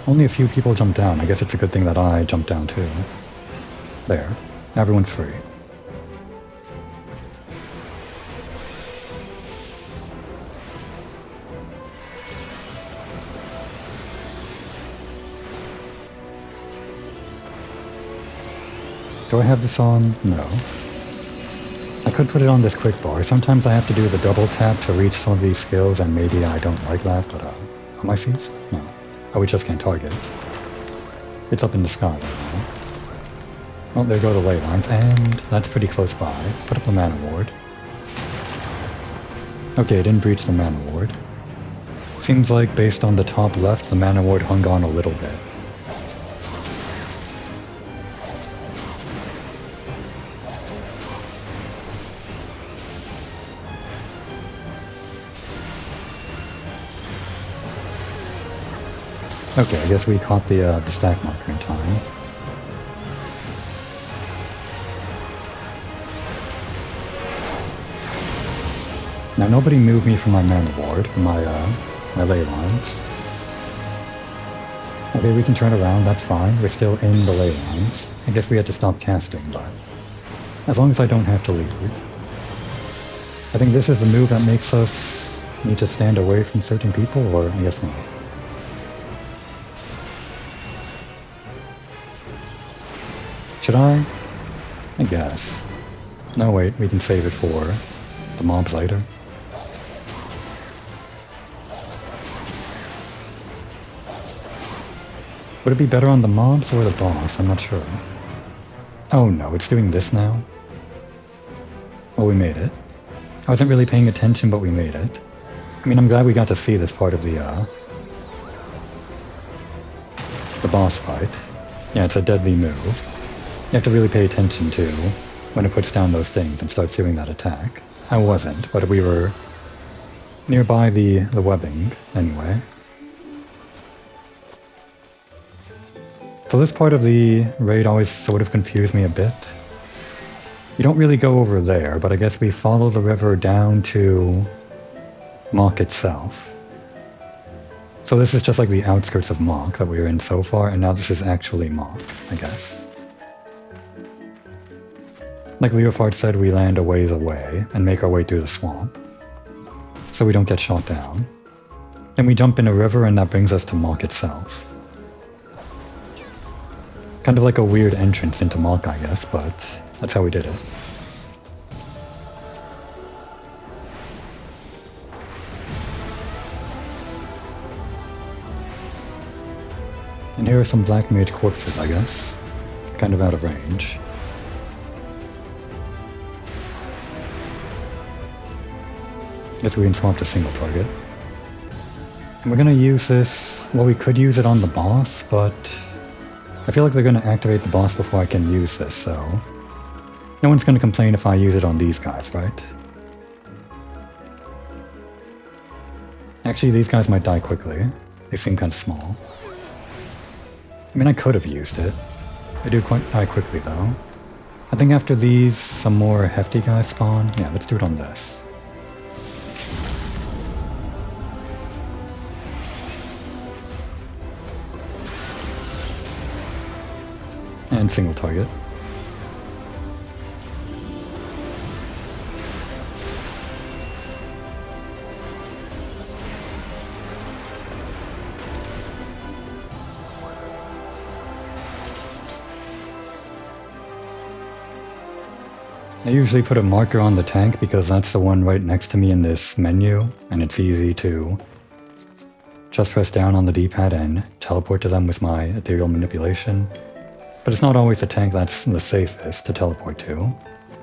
Only a few people jumped down. I guess it's a good thing that I jumped down too. There. Everyone's free. Do I have this on? No. I could put it on this quick bar. Sometimes I have to do the double tap to reach some of these skills, and maybe I don't like that, but am I seized? No. Oh, we just can't target. It's up in the sky right now. Oh, there go the ley lines, and that's pretty close by. Put up the mana ward. Okay, it didn't breach the mana ward. Seems like based on the top left, the mana ward hung on a little bit. Okay, I guess we caught the stack marker in time. Now nobody moved me from my mana ward, from my ley lines. Okay, we can turn around, that's fine. We're still in the ley lines. I guess we had to stop casting, but as long as I don't have to leave. I think this is the move that makes us need to stand away from certain people, or I guess not. Should I? I guess. No, wait, we can save it for the mobs later. Would it be better on the mobs or the boss? I'm not sure. Oh no, it's doing this now? Well, we made it. I wasn't really paying attention, but we made it. I mean, I'm glad we got to see this part of the boss fight. Yeah, it's a deadly move. You have to really pay attention to when it puts down those things and starts doing that attack. I wasn't, but we were nearby the webbing, anyway. So this part of the raid always sort of confused me a bit. You don't really go over there, but I guess we follow the river down to Mach itself. So this is just like the outskirts of Mach that we're in so far, and now this is actually Mach, I guess. Like Leofard said, we land a ways away and make our way through the swamp, so we don't get shot down. Then we jump in a river and that brings us to Mach itself. Kind of like a weird entrance into Mach, I guess, but that's how we did it. And here are some black mage corpses, I guess. Kind of out of range. Guess we can swap to single target. And we're gonna use this... well, we could use it on the boss, but I feel like they're gonna activate the boss before I can use this, so no one's gonna complain if I use it on these guys, right? Actually, these guys might die quickly. They seem kind of small. I mean, I could have used it. They do quite die quickly, though. I think after these, some more hefty guys spawn. Yeah, let's do it on this. And single target. I usually put a marker on the tank because that's the one right next to me in this menu, and it's easy to just press down on the D-pad and teleport to them with my ethereal manipulation. But it's not always the tank that's the safest to teleport to.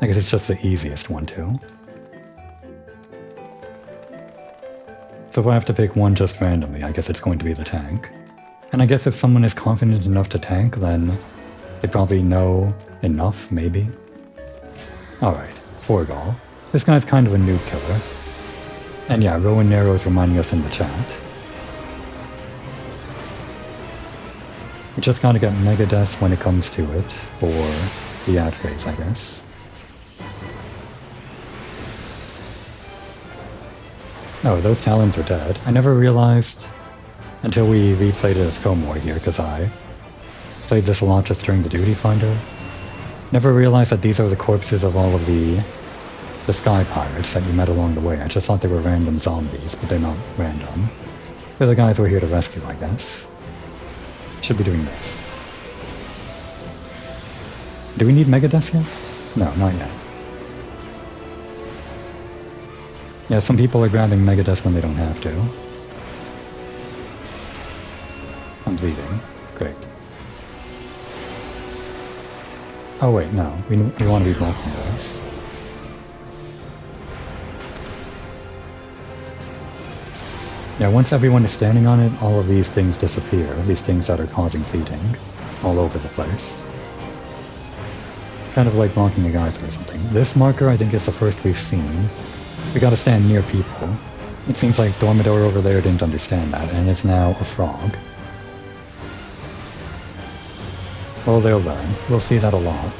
I guess it's just the easiest one to. So if I have to pick one just randomly, I guess it's going to be the tank. And I guess if someone is confident enough to tank, then they probably know enough, maybe. Alright, Forgal. This guy's kind of a noob killer. And yeah, Rowan Narrow's reminding us in the chat. We just gotta get Mega Death when it comes to it, for the ad phase, I guess. Oh, those Talons are dead. I never realized until we replayed it as Komor here, because I played this a lot just during the Duty Finder. Never realized that these are the corpses of all of the Sky Pirates that you met along the way. I just thought they were random zombies, but they're not random. They're the guys we're here to rescue, I guess. Should be doing this. Do we need Megadeth yet? No, not yet. Yeah, some people are grabbing Megadeth when they don't have to. I'm bleeding. Great. Oh wait, no. We want to be blocking those. Yeah, once everyone is standing on it, all of these things disappear. These things that are causing bleeding all over the place. Kind of like blocking the guys or something. This marker, I think, is the first we've seen. We gotta stand near people. It seems like Dormidor over there didn't understand that, and it's now a frog. Well, they'll learn. We'll see that a lot.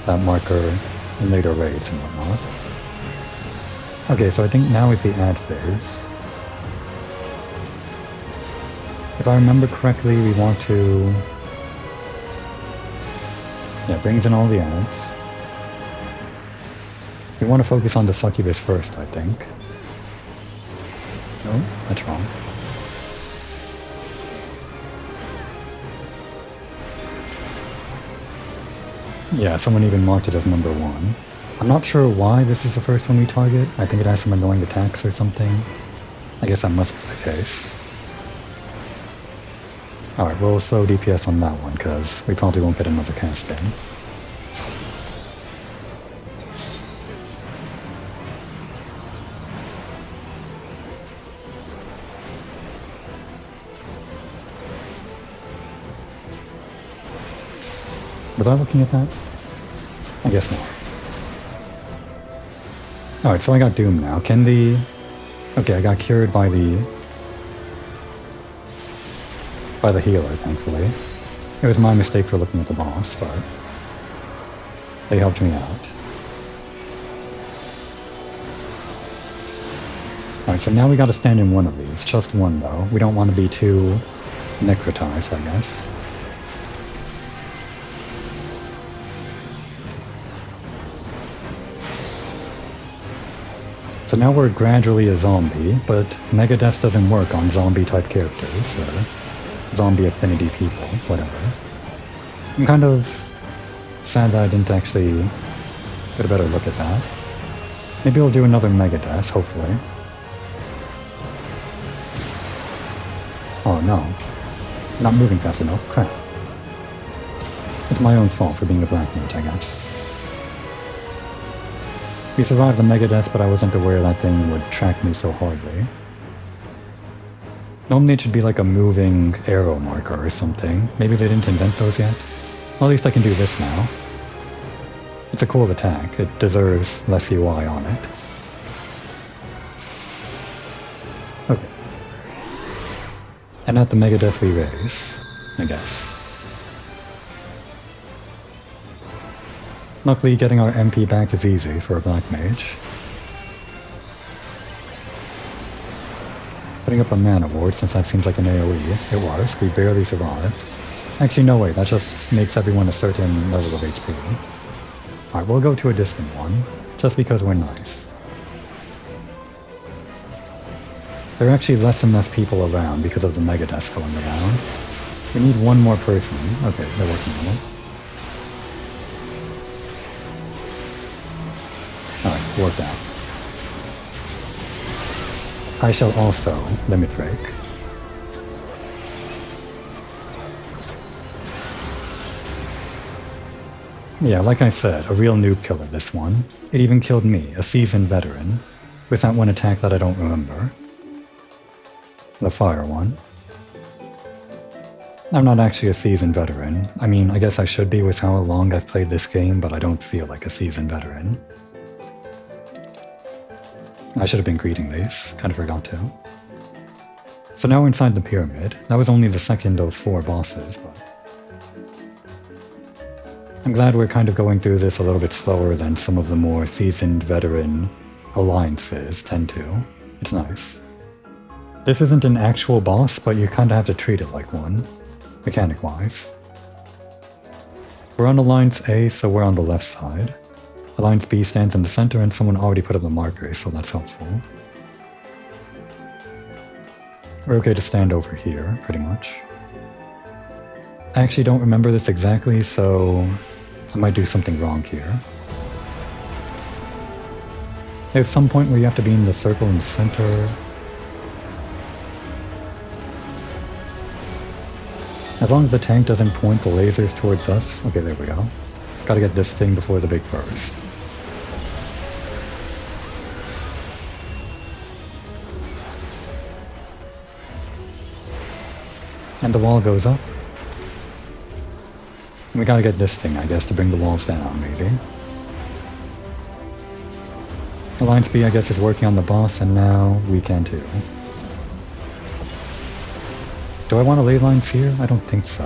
That marker in later raids and whatnot. Okay, so I think now is the add phase. If I remember correctly, we want to... Yeah, it brings in all the ads. We want to focus on the succubus first, I think. Oh, that's wrong. Yeah, someone even marked it as number 1. I'm not sure why this is the first one we target. I think it has some annoying attacks or something. I guess that must be the case. Alright, we'll slow DPS on that one, because we probably won't get another cast in. Was I looking at that? I guess not. Alright, so I got Doom now. Can the... Okay, I got cured by the healer, thankfully. It was my mistake for looking at the boss, but they helped me out. Alright, so now we gotta stand in one of these. Just one, though. We don't want to be too necrotized, I guess. So now we're gradually a zombie, but Megadeth doesn't work on zombie-type characters, or zombie affinity people, whatever. I'm kind of sad that I didn't actually get a better look at that. Maybe we'll do another Megadeth, hopefully. Oh no. Not moving fast enough, crap. It's my own fault for being a black mage, I guess. We survived the Megadeth, but I wasn't aware that thing would track me so hardly. Normally it should be like a moving arrow marker or something. Maybe they didn't invent those yet? Well, at least I can do this now. It's a cool attack. It deserves less UI on it. Okay. And at the Megadeth we raise, I guess. Luckily, getting our MP back is easy for a black mage. Putting up a mana ward, since that seems like an AoE. It was. We barely survived. Actually, no way. That just makes everyone a certain level of HP. Alright, we'll go to a distant one, just because we're nice. There are actually less and less people around because of the Megadeth going around. We need one more person. Okay, they're working on it. Alright, worked out. I shall also limit break. Yeah, like I said, a real noob killer this one. It even killed me, a seasoned veteran, with that one attack that I don't remember. The fire one. I'm not actually a seasoned veteran. I mean, I guess I should be with how long I've played this game, but I don't feel like a seasoned veteran. I should have been greeting these, kind of forgot to. So now we're inside the pyramid. That was only the second of 4 bosses, but... I'm glad we're kind of going through this a little bit slower than some of the more seasoned veteran alliances tend to. It's nice. This isn't an actual boss, but you kind of have to treat it like one, mechanic-wise. We're on Alliance A, so we're on the left side. Alliance B stands in the center, and someone already put up the markers, so that's helpful. We're okay to stand over here, pretty much. I actually don't remember this exactly, so I might do something wrong here. There's some point where you have to be in the circle in the center. As long as the tank doesn't point the lasers towards us. Okay, there we go. Gotta get this thing before the big burst. And the wall goes up. We gotta get this thing, I guess, to bring the walls down, maybe. Alliance B, I guess, is working on the boss, and now we can too. Do I want to ley lines here? I don't think so.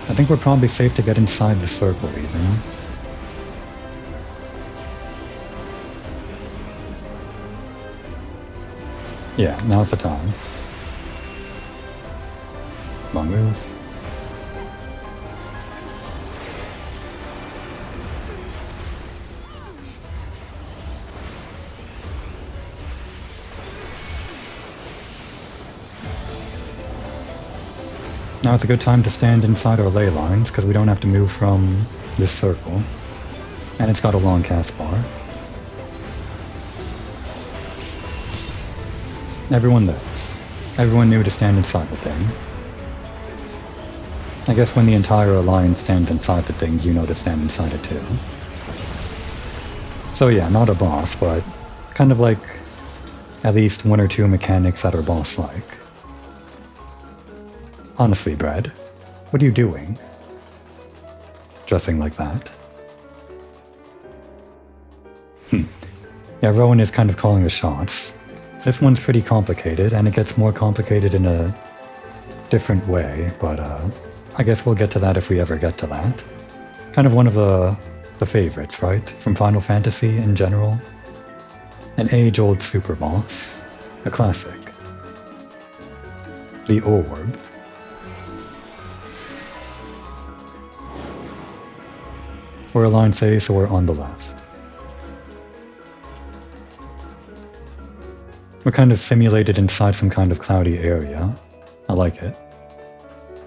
I think we're probably safe to get inside the circle even. Yeah, now's the time. Come on, move. Now it's a good time to stand inside our ley lines, because we don't have to move from this circle. And it's got a long cast bar. Everyone knows. Everyone knew to stand inside the thing. I guess when the entire alliance stands inside the thing, you know to stand inside it too. So yeah, not a boss, but kind of like at least one or two mechanics that are boss-like. Honestly, Brad, what are you doing? Dressing like that? Yeah, Rowan is kind of calling the shots. This one's pretty complicated, and it gets more complicated in a different way, but I guess we'll get to that if we ever get to that. Kind of one of the favorites, right? From Final Fantasy in general. An age-old super boss. A classic. The Orb. We're Alliance A, so we're on the left. We're kind of simulated inside some kind of cloudy area. I like it.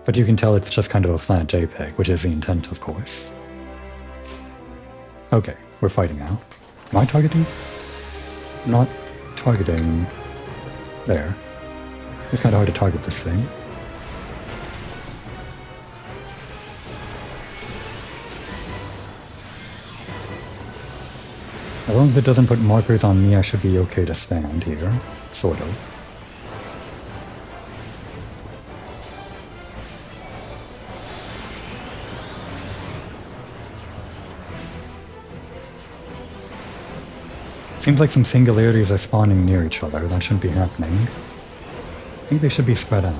But you can tell it's just kind of a flat JPEG, which is the intent, of course. Okay, we're fighting now. Am I targeting? I'm not targeting... There. It's kind of hard to target this thing. As long as it doesn't put markers on me, I should be okay to stand here. Sort of. Seems like some singularities are spawning near each other. That shouldn't be happening. I think they should be spread out.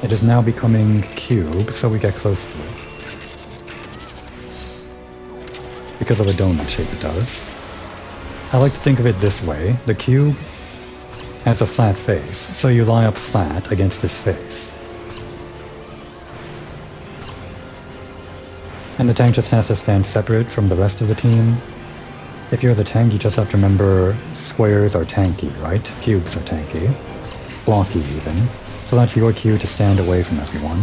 It is now becoming cube, so we get close to it. Because of the donut shape it does. I like to think of it this way. The cube has a flat face, so you lie up flat against its face. And the tank just has to stand separate from the rest of the team. If you're the tank, you just have to remember squares are tanky, right? Cubes are tanky. Blocky, even. So that's your cue to stand away from everyone.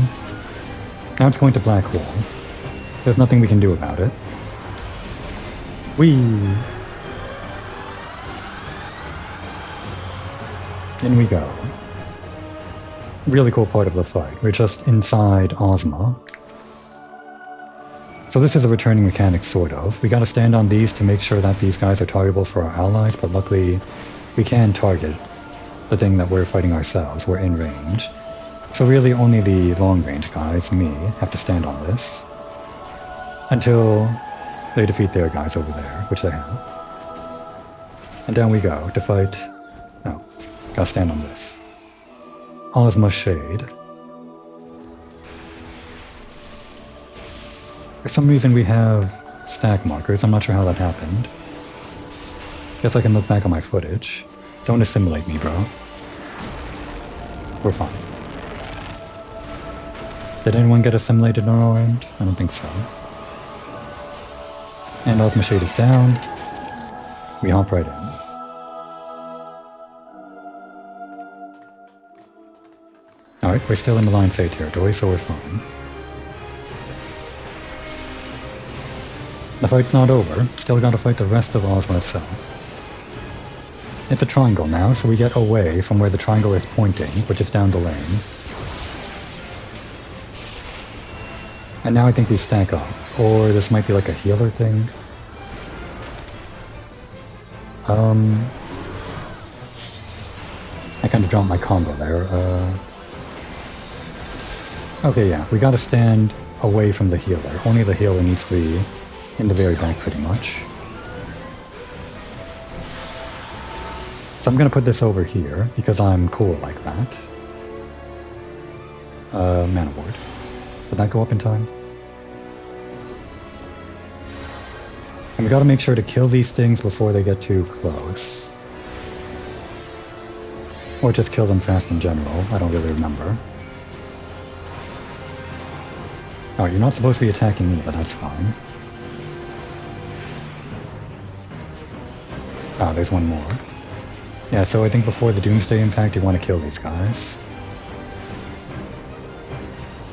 Now it's going to black hole. There's nothing we can do about it. Whee! In we go. Really cool part of the fight. We're just inside Ozma. So this is a returning mechanic, sort of. We gotta stand on these to make sure that these guys are targetable for our allies, but luckily we can target the thing that we're fighting ourselves. We're in range. So really only the long range guys, me, have to stand on this. Until they defeat their guys over there, which they have. And down we go to fight... Oh, gotta stand on this. Ozma Shade. For some reason we have stack markers. I'm not sure how that happened. Guess I can look back on my footage. Don't assimilate me, bro. We're fine. Did anyone get assimilated on our end? I don't think so. And Ozma Shade is down. We hop right in. Alright, we're still in Alliance A territory, so we're fine. The fight's not over. Still gotta fight the rest of Ozma itself. It's a triangle now, so we get away from where the triangle is pointing, which is down the lane. And now I think we stack up. Or this might be like a healer thing. I kind of dropped my combo there. Okay, yeah, we gotta stand away from the healer. Only the healer needs to be in the very back, pretty much. So I'm gonna put this over here, because I'm cool like that. Mana ward. Did that go up in time? And we gotta make sure to kill these things before they get too close. Or just kill them fast in general, I don't really remember. Oh, you're not supposed to be attacking me, but that's fine. Ah, there's one more. Yeah, so I think before the Doomsday Impact, you want to kill these guys.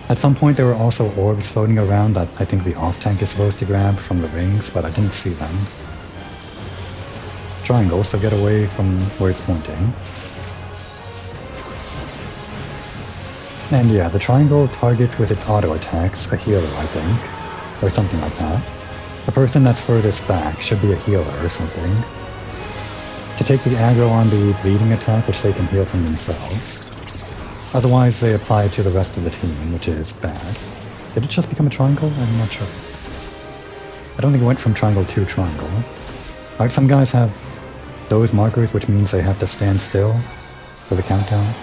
At some point there were also orbs floating around that I think the off-tank is supposed to grab from the rings, but I didn't see them. Triangle, so get away from where it's pointing. And yeah, the triangle targets with its auto attacks a healer, I think. Or something like that. The person that's furthest back should be a healer or something. To take the aggro on the bleeding attack, which they can heal from themselves. Otherwise, they apply it to the rest of the team, which is bad. Did it just become a triangle? I'm not sure. I don't think it went from triangle to triangle. Alright, some guys have those markers, which means they have to stand still for the countdown.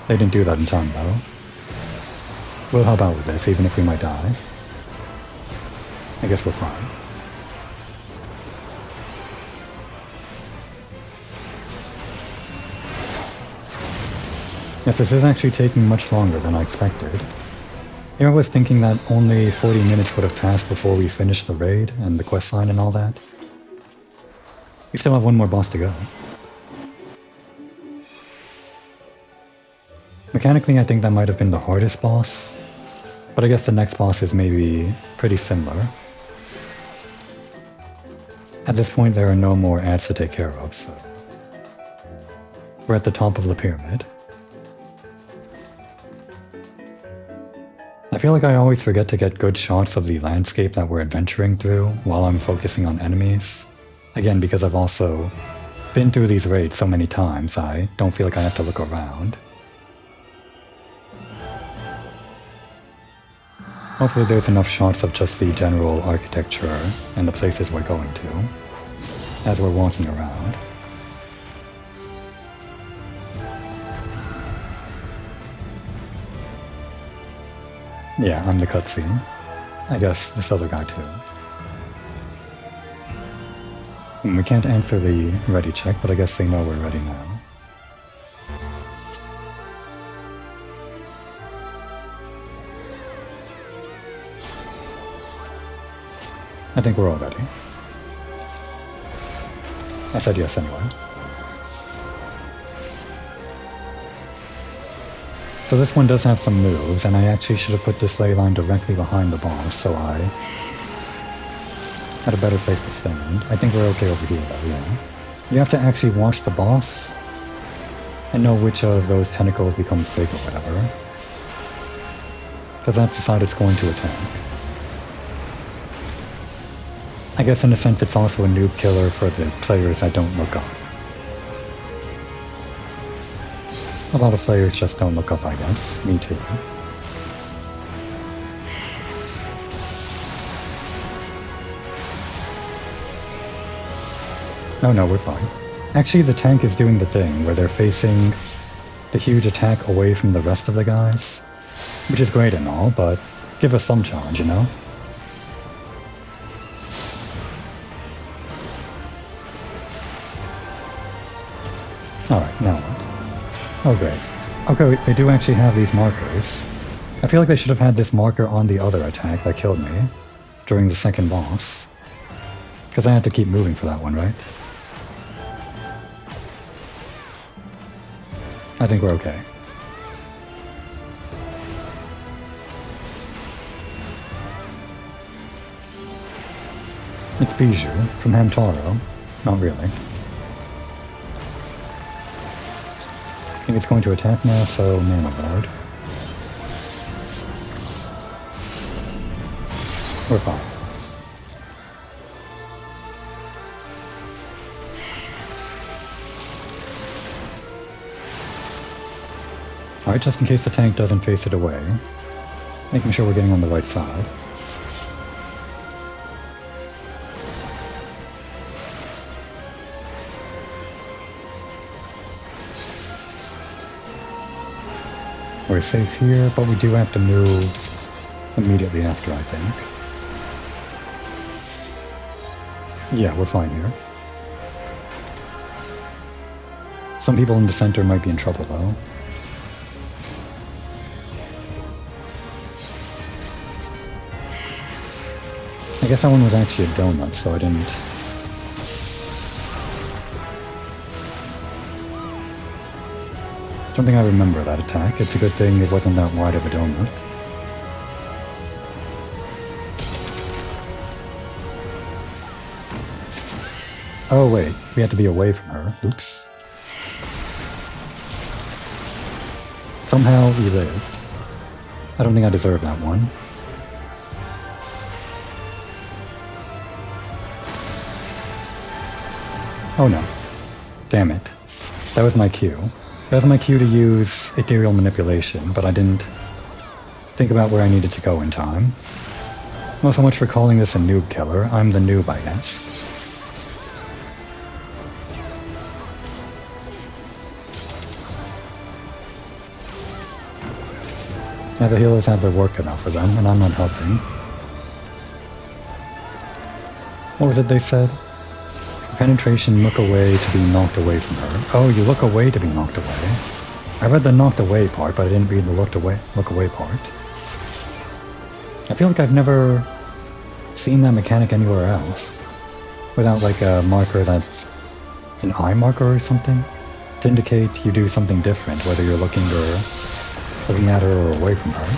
They didn't do that in time, though. We'll help out with this, even if we might die. I guess we're fine. Yes, this is actually taking much longer than I expected. Here I was thinking that only 40 minutes would have passed before we finished the raid and the questline and all that. We still have one more boss to go. Mechanically, I think that might have been the hardest boss, but I guess the next boss is maybe pretty similar. At this point, there are no more ads to take care of, so... We're at the top of the pyramid. I feel like I always forget to get good shots of the landscape that we're adventuring through while I'm focusing on enemies. Again, because I've also been through these raids so many times, I don't feel like I have to look around. Hopefully there's enough shots of just the general architecture and the places we're going to as we're walking around. Yeah, I'm the cutscene. I guess this other guy too. And we can't answer the ready check, but I guess they know we're ready now. I think we're all ready. I said yes anyway. So this one does have some moves, and I actually should have put this ley line directly behind the boss, so I had a better place to stand. I think we're okay over here though, yeah. You have to actually watch the boss and know which of those tentacles becomes big or whatever. Because that's the side it's going to attack. I guess in a sense it's also a noob killer for the players that don't look up. A lot of players just don't look up, I guess. Me too. Oh no, we're fine. Actually, the tank is doing the thing where they're facing the huge attack away from the rest of the guys. Which is great and all, but give us some challenge, you know? Alright, now what? Oh great. Okay, they do actually have these markers. I feel like they should have had this marker on the other attack that killed me during the second boss. Because I had to keep moving for that one, right? I think we're okay. It's Bijou from Hamtaro. Not really. I think it's going to attack now, so mana ward. We're fine. Alright, just in case the tank doesn't face it away. Making sure we're getting on the right side. We're safe here, but we do have to move immediately after, I think. Yeah, we're fine here. Some people in the center might be in trouble, though. I guess that one was actually a donut, so I didn't... Don't think I remember that attack. It's a good thing it wasn't that wide of a donut. Oh wait, we had to be away from her. Oops. Somehow we lived. I don't think I deserve that one. Oh no. Damn it. That was my cue. That was my cue to use ethereal manipulation, but I didn't think about where I needed to go in time. Not so much for calling this a noob killer. I'm the noob, I guess. Now the healers have their work cut out for them, and I'm not helping. What was it they said? Penetration, look away to be knocked away from her. Oh, you look away to be knocked away. I read the knocked away part, but I didn't read the look away part. I feel like I've never seen that mechanic anywhere else. Without like a marker that's an eye marker or something. To indicate you do something different, whether you're looking at her or away from her.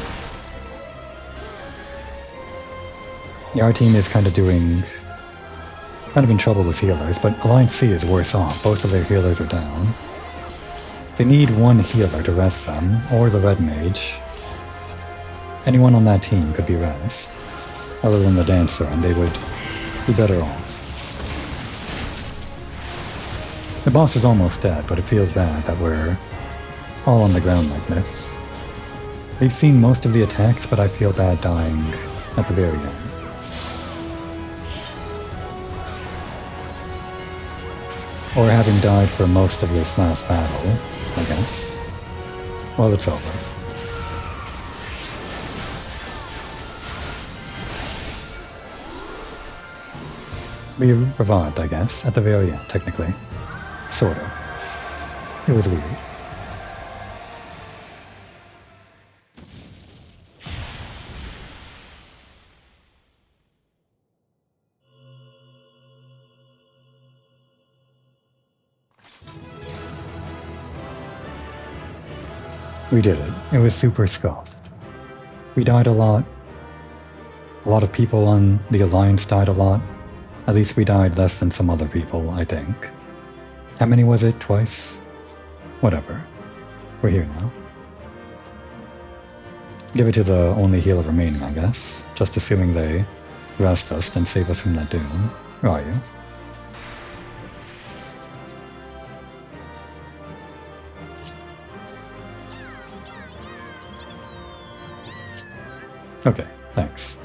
Yeah, our team is kind of in trouble with healers, but Alliance C is worse off. Both of their healers are down. They need one healer to rest them, or the red mage. Anyone on that team could be rest, other than the dancer, and they would be better off. The boss is almost dead, but it feels bad that we're all on the ground like this. We've seen most of the attacks, but I feel bad dying at the very end. Or having died for most of this last battle, I guess. Well, it's over. We revived, I guess, at the very end, technically. Sort of. It was weird. We did it. It was super scuffed. We died a lot. A lot of people on the Alliance died a lot. At least we died less than some other people, I think. How many was it? Twice? Whatever. We're here now. Give it to the only healer remaining, I guess. Just assuming they rest us and save us from that doom. Where are you? Okay, thanks.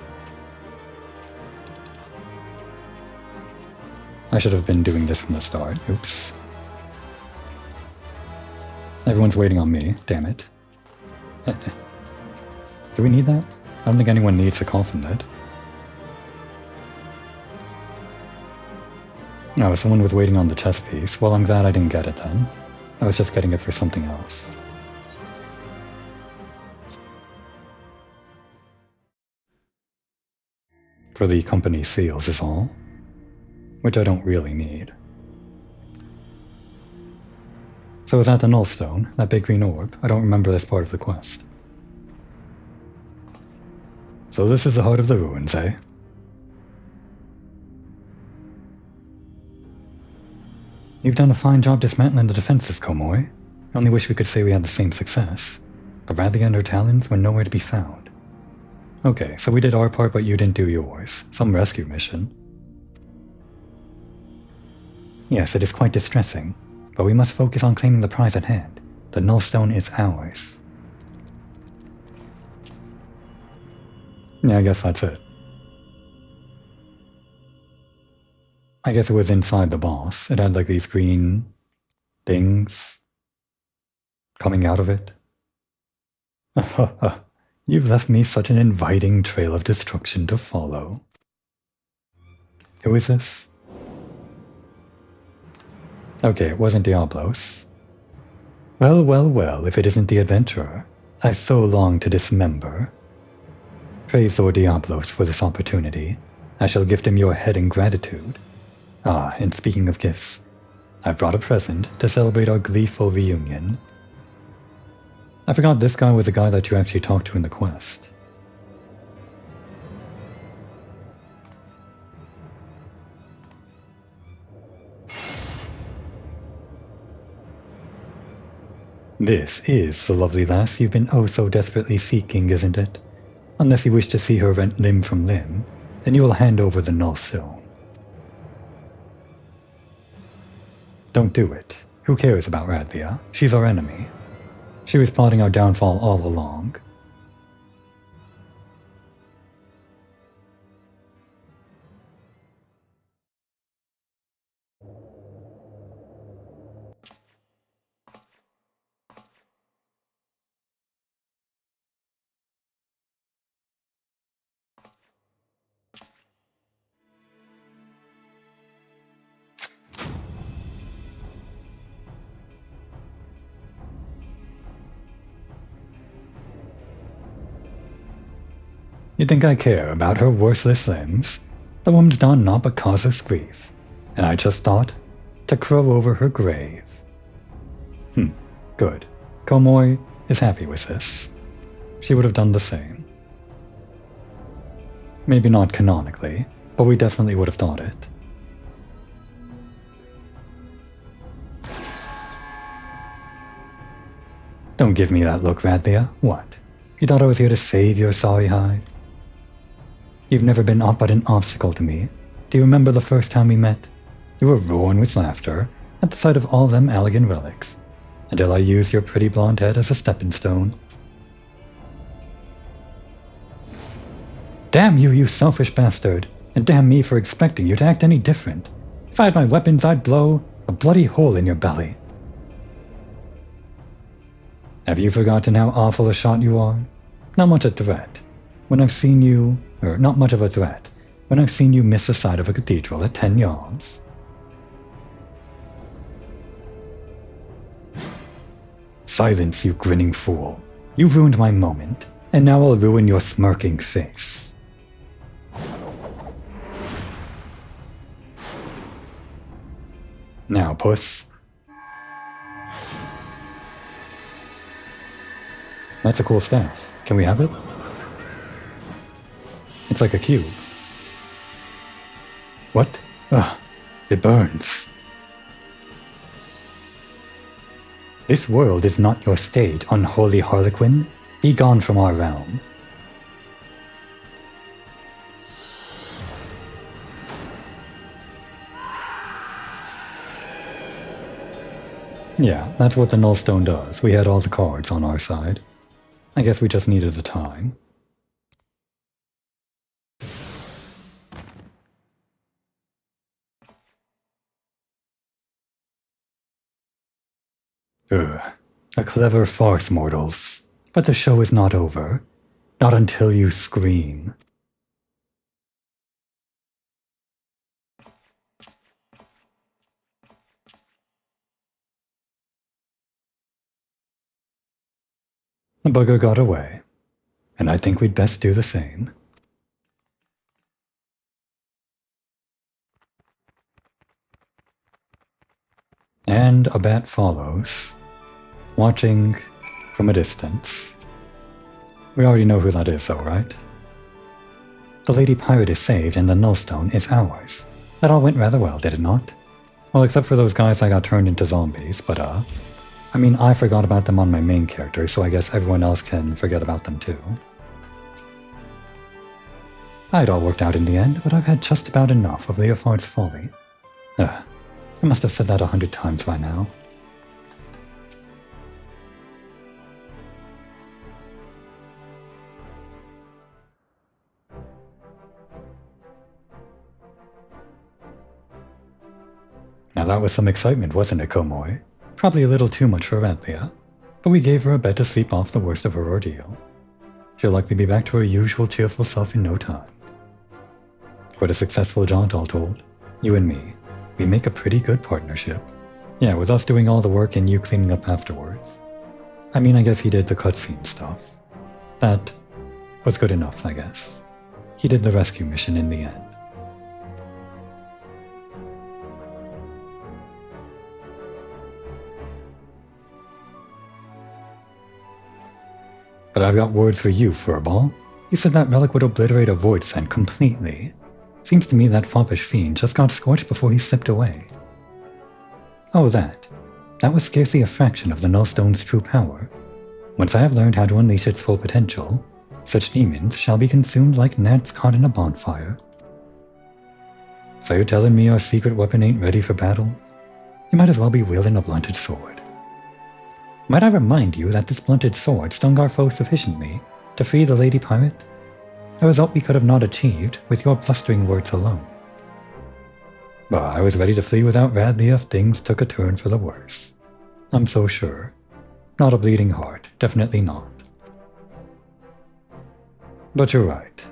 I should have been doing this from the start. Oops. Everyone's waiting on me. Damn it. Do we need that? I don't think anyone needs a coffin lid. Oh, someone was waiting on the chess piece. Well, I'm glad I didn't get it then. I was just getting it for something else. For the company seals is all. Which I don't really need. So is that the Nullstone? That big green orb? I don't remember this part of the quest. So this is the heart of the ruins, eh? You've done a fine job dismantling the defenses, Komoy. I only wish we could say we had the same success. But Radley and her talons were nowhere to be found. Okay, so we did our part, but you didn't do yours. Some rescue mission. Yes, it is quite distressing, but we must focus on claiming the prize at hand. The Nullstone is ours. Yeah, I guess that's it. I guess it was inside the boss. It had like these green things coming out of it. You've left me such an inviting trail of destruction to follow. Who is this? Okay, it wasn't Diablos. Well, well, well, if it isn't the adventurer I so long to dismember. Praise Lord Diablos for this opportunity. I shall gift him your head in gratitude. Ah, and speaking of gifts, I've brought a present to celebrate our gleeful reunion. I forgot this guy was the guy that you actually talked to in the quest. This is the lovely lass you've been oh so desperately seeking, isn't it? Unless you wish to see her rent limb from limb, then you will hand over the null stone. Don't do it. Who cares about Radvia? She's our enemy. She was plotting our downfall all along. You think I care about her worthless limbs? The woman's done naught but cause us grief, and I just thought to crow over her grave. Good. Komoi is happy with this. She would have done the same. Maybe not canonically, but we definitely would have thought it. Don't give me that look, Radlia. What? You thought I was here to save your sorry hide? You've never been aught but an obstacle to me. Do you remember the first time we met? You were roaring with laughter at the sight of all them elegant relics, until I used your pretty blonde head as a stepping stone. Damn you, you selfish bastard, and damn me for expecting you to act any different. If I had my weapons, I'd blow a bloody hole in your belly. Have you forgotten how awful a shot you are? Not much a threat. When I've seen you, or not much of a threat, when I've seen you miss the side of a cathedral at 10 yards. Silence, you grinning fool. You've ruined my moment, and now I'll ruin your smirking face. Now, puss. That's a cool staff. Can we have it? It's like a cube. What? Ugh, it burns. This world is not your state, unholy harlequin. Be gone from our realm. Yeah, that's what the Nullstone does. We had all the cards on our side. I guess we just needed the time. Ugh, a clever farce, mortals. But the show is not over. Not until you scream. The bugger got away, and I think we'd best do the same. And a bat follows, watching from a distance. We already know who that is though, right? The Lady Pirate is saved and the Nullstone is ours. That all went rather well, did it not? Well, except for those guys that got turned into zombies, but I mean, I forgot about them on my main character, so I guess everyone else can forget about them too. It all worked out in the end, but I've had just about enough of Leofard's folly. I must have said that 100 times by now. Now that was some excitement, wasn't it, Komoi? Probably a little too much for Radlia. but we gave her a bed to sleep off the worst of her ordeal. She'll likely be back to her usual cheerful self in no time. Quite a successful jaunt, all told. You and me, we make a pretty good partnership. Yeah, with us doing all the work and you cleaning up afterwards. I mean, I guess he did the cutscene stuff. That was good enough, I guess. He did the rescue mission in the end. But I've got words for you, Furball. You said that relic would obliterate a void scent completely. Seems to me that foppish fiend just got scorched before he slipped away. Oh, that. That was scarcely a fraction of the Nullstone's true power. Once I have learned how to unleash its full potential, such demons shall be consumed like gnats caught in a bonfire. So you're telling me your secret weapon ain't ready for battle? You might as well be wielding a blunted sword. Might I remind you that this blunted sword stung our foe sufficiently to free the Lady Pirate? A result we could have not achieved with your blustering words alone. But I was ready to flee without Radley if things took a turn for the worse. I'm so sure. Not a bleeding heart, definitely not. But you're right.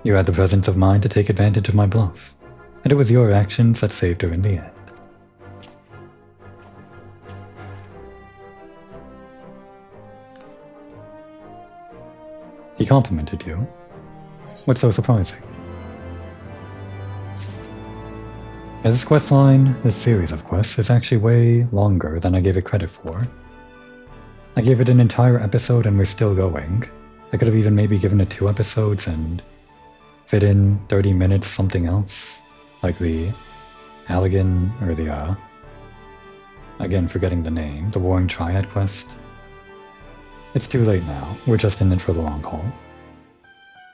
You had the presence of mind to take advantage of my bluff, and it was your actions that saved her in the end. He complimented you. What's so surprising? Yeah, this questline, this series of quests, is actually way longer than I gave it credit for. I gave it an entire episode and we're still going. I could have even maybe given it 2 episodes and fit in 30 minutes something else. Like the Halligan, or the, again forgetting the name, the Warring Triad quest. It's too late now, we're just in it for the long haul.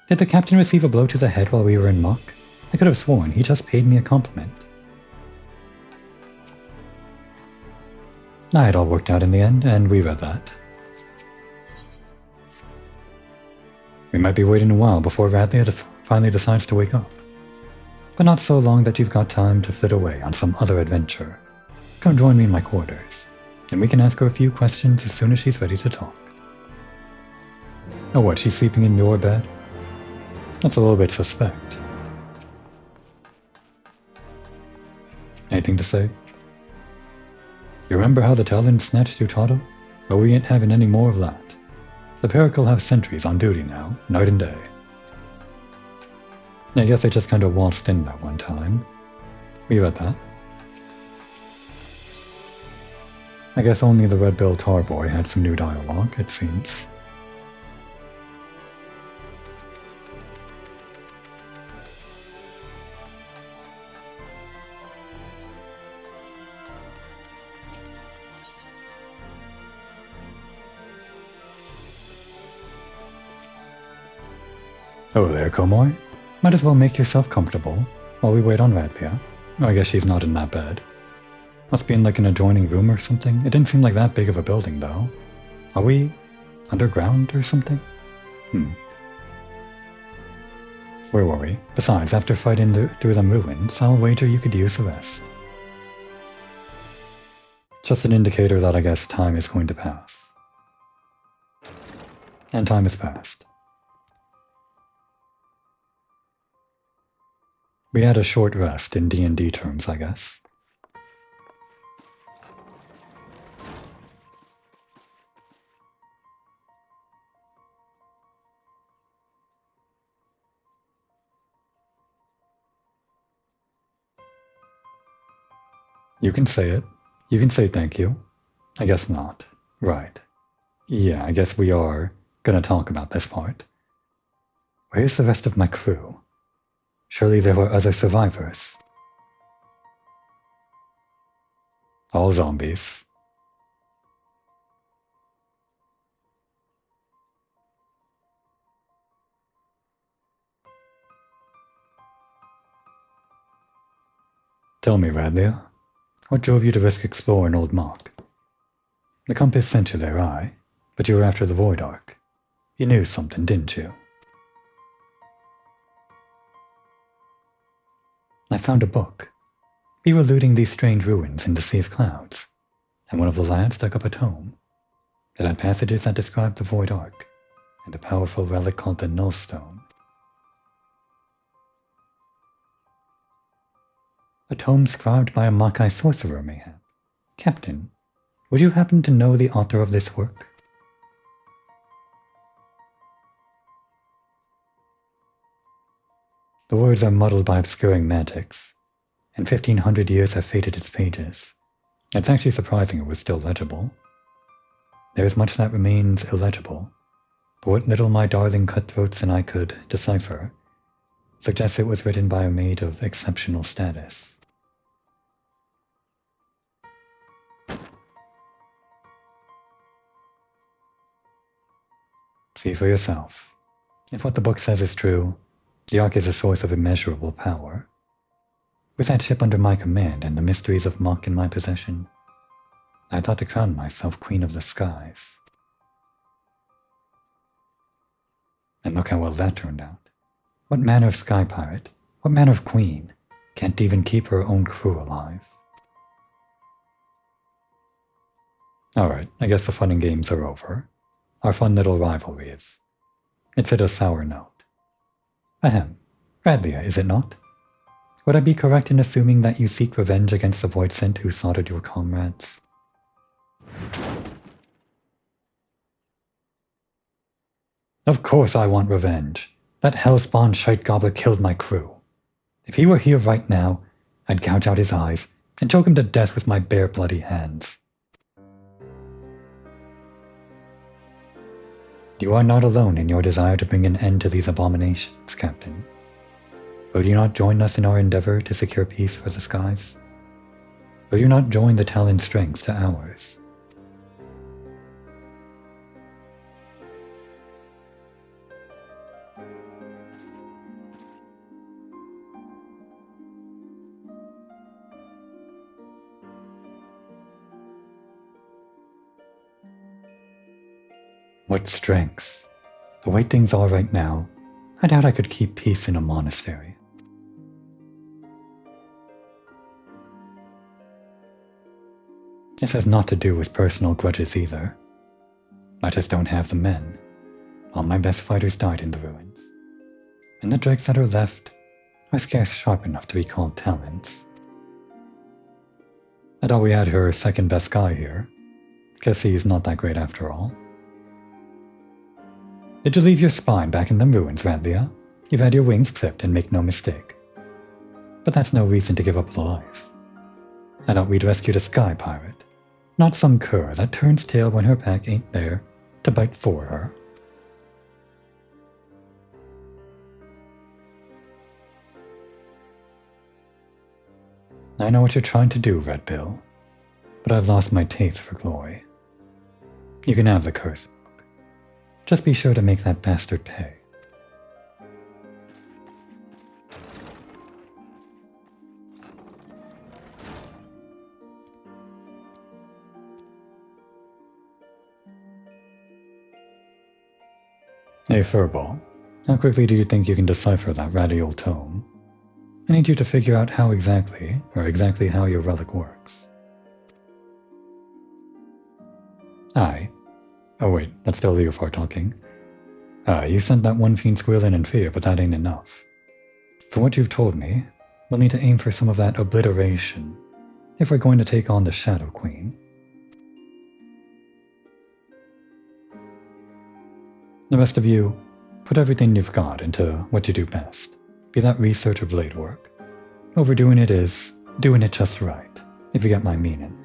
Did the captain receive a blow to the head while we were in Mach? I could have sworn he just paid me a compliment. I had all worked out in the end, and we read that. We might be waiting a while before Radley finally decides to wake up. But not so long that you've got time to flit away on some other adventure. Come join me in my quarters, and we can ask her a few questions as soon as she's ready to talk. Oh, what, she's sleeping in your bed? That's a little bit suspect. Anything to say? You remember how the Talon snatched your Tata? Well, we ain't having any more of that. The Paracle have sentries on duty now, night and day. I guess they just kind of waltzed in that one time. We read that. I guess only the Red Bill Tar Boy had some new dialogue, it seems. Oh there, Komoy. Might as well make yourself comfortable while we wait on Radlia. Oh, I guess she's not in that bed. Must be in like an adjoining room or something. It didn't seem like that big of a building though. Are we underground or something? Where were we? Besides, after fighting through them ruins, I'll wager you could use the rest. Just an indicator that I guess time is going to pass. And time has passed. We had a short rest in D&D terms, I guess. You can say it. You can say thank you. I guess not. Right. Yeah, I guess we are gonna talk about this part. Where's the rest of my crew? Surely there were other survivors. All zombies. Tell me, Radlia, what drove you to risk exploring Old Mach? The compass sent you there, aye, but you were after the Void Ark. You knew something, didn't you? I found a book. We were looting these strange ruins in the Sea of Clouds, and one of the lads dug up a tome. It had passages that described the Void Ark, and a powerful relic called the Nullstone. A tome scribed by a Mach sorcerer, mayhap. Captain, would you happen to know the author of this work? The words are muddled by obscuring magics, and 1500 years have faded its pages. It's actually surprising it was still legible. There is much that remains illegible, but what little my darling cutthroats and I could decipher suggests it was written by a maid of exceptional status. See for yourself. If what the book says is true, the Ark is a source of immeasurable power. With that ship under my command and the mysteries of Mach in my possession, I thought to crown myself Queen of the Skies. And look how well that turned out. What manner of sky pirate, what manner of queen, can't even keep her own crew alive? Alright, I guess the fun and games are over. Our fun little rivalry is. It's at a sour note. Ahem. Radlia, is it not? Would I be correct in assuming that you seek revenge against the Voidsent who slaughtered your comrades? Of course I want revenge. That hellspawn shite gobbler killed my crew. If he were here right now, I'd gouge out his eyes and choke him to death with my bare bloody hands. You are not alone in your desire to bring an end to these abominations, Captain. Will you not join us in our endeavor to secure peace for the skies? Will you not join the Talon's strengths to ours? What strengths? The way things are right now, I doubt I could keep peace in a monastery. This has not to do with personal grudges either. I just don't have the men. All my best fighters died in the ruins, and the drakes that are left are scarce sharp enough to be called talents. I thought we had her second best guy here. Guess he's not that great after all. Did you leave your spine back in the ruins, Radlia? You've had your wings clipped, and make no mistake. But that's no reason to give up life. I thought we'd rescued a sky pirate, not some cur that turns tail when her pack ain't there to bite for her. I know what you're trying to do, Red Bill, but I've lost my taste for glory. You can have the curse. Just be sure to make that bastard pay. Hey Furball, how quickly do you think you can decipher that radial tome? I need you to figure out how exactly how your relic works. Aye. Oh wait, that's still Leofar talking. You sent that one fiend squealing in fear, but that ain't enough. From what you've told me, we'll need to aim for some of that obliteration if we're going to take on the Shadow Queen. The rest of you, put everything you've got into what you do best. Be that research or blade work. Overdoing it is doing it just right, if you get my meaning.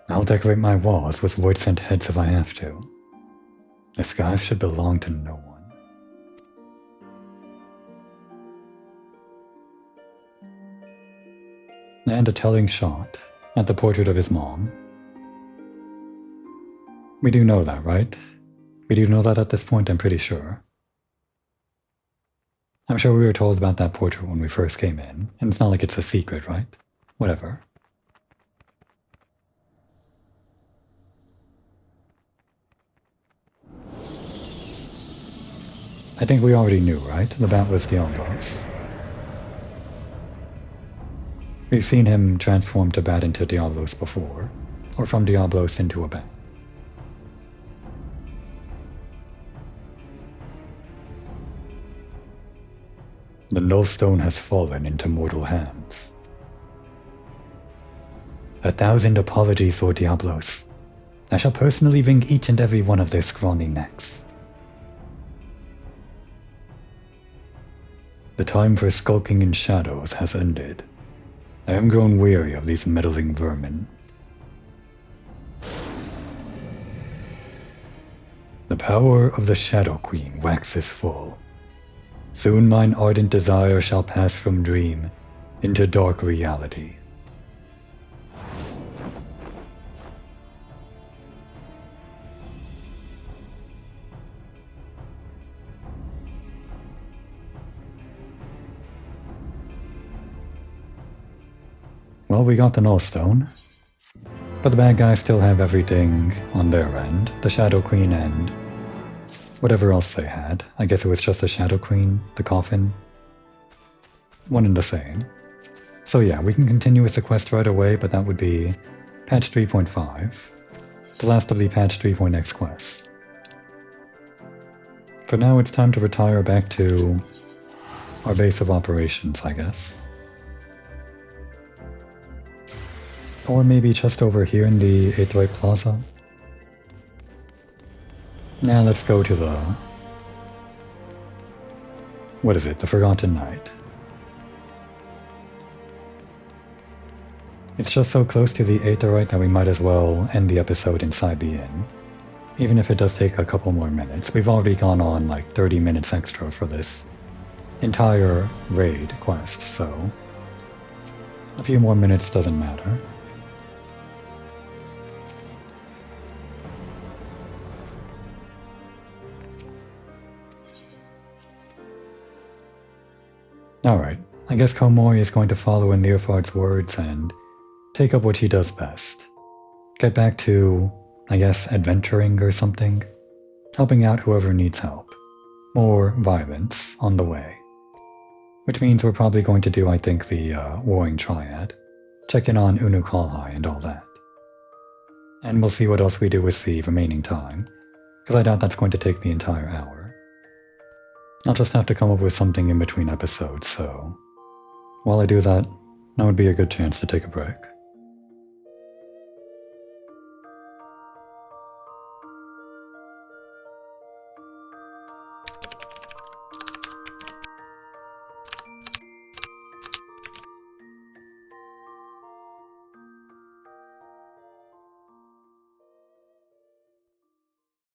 I'll decorate my walls with Voidsent heads if I have to. The skies should belong to no one. And a telling shot at the portrait of his mom. We do know that, right? We do know that at this point, I'm pretty sure. I'm sure we were told about that portrait when we first came in, and it's not like it's a secret, right? Whatever. I think we already knew, right? The Batless Diablos. We've seen him transform to bat into Diablos before, or from Diablos into a bat. The Nullstone has fallen into mortal hands. 1,000 apologies, O Diablos. I shall personally wring each and every one of their scrawny necks. The time for skulking in shadows has ended. I am grown weary of these meddling vermin. The power of the Shadow Queen waxes full. Soon mine ardent desire shall pass from dream into dark reality. Well, we got the Nullstone, but the bad guys still have everything on their end, the Shadow Queen and whatever else they had. I guess it was just the Shadow Queen, the coffin. One and the same. So yeah, we can continue with the quest right away, but that would be patch 3.5, the last of the patch 3.x quests. For now, it's time to retire back to our base of operations, I guess. Or maybe just over here in the Aetheryte Plaza. Now let's go to the... what is it? The Forgotten Night. It's just so close to the Aetheryte that we might as well end the episode inside the inn. Even if it does take a couple more minutes. We've already gone on like 30 minutes extra for this entire raid quest, so a few more minutes doesn't matter. Alright, I guess Komori is going to follow in Leofard's words and take up what she does best. Get back to, I guess, adventuring or something. Helping out whoever needs help. More violence on the way. Which means we're probably going to do, I think, the Warring Triad. Check in on Unu Kalhai and all that. And we'll see what else we do with the remaining time, because I doubt that's going to take the entire hour. I'll just have to come up with something in between episodes, so while I do that, now would be a good chance to take a break.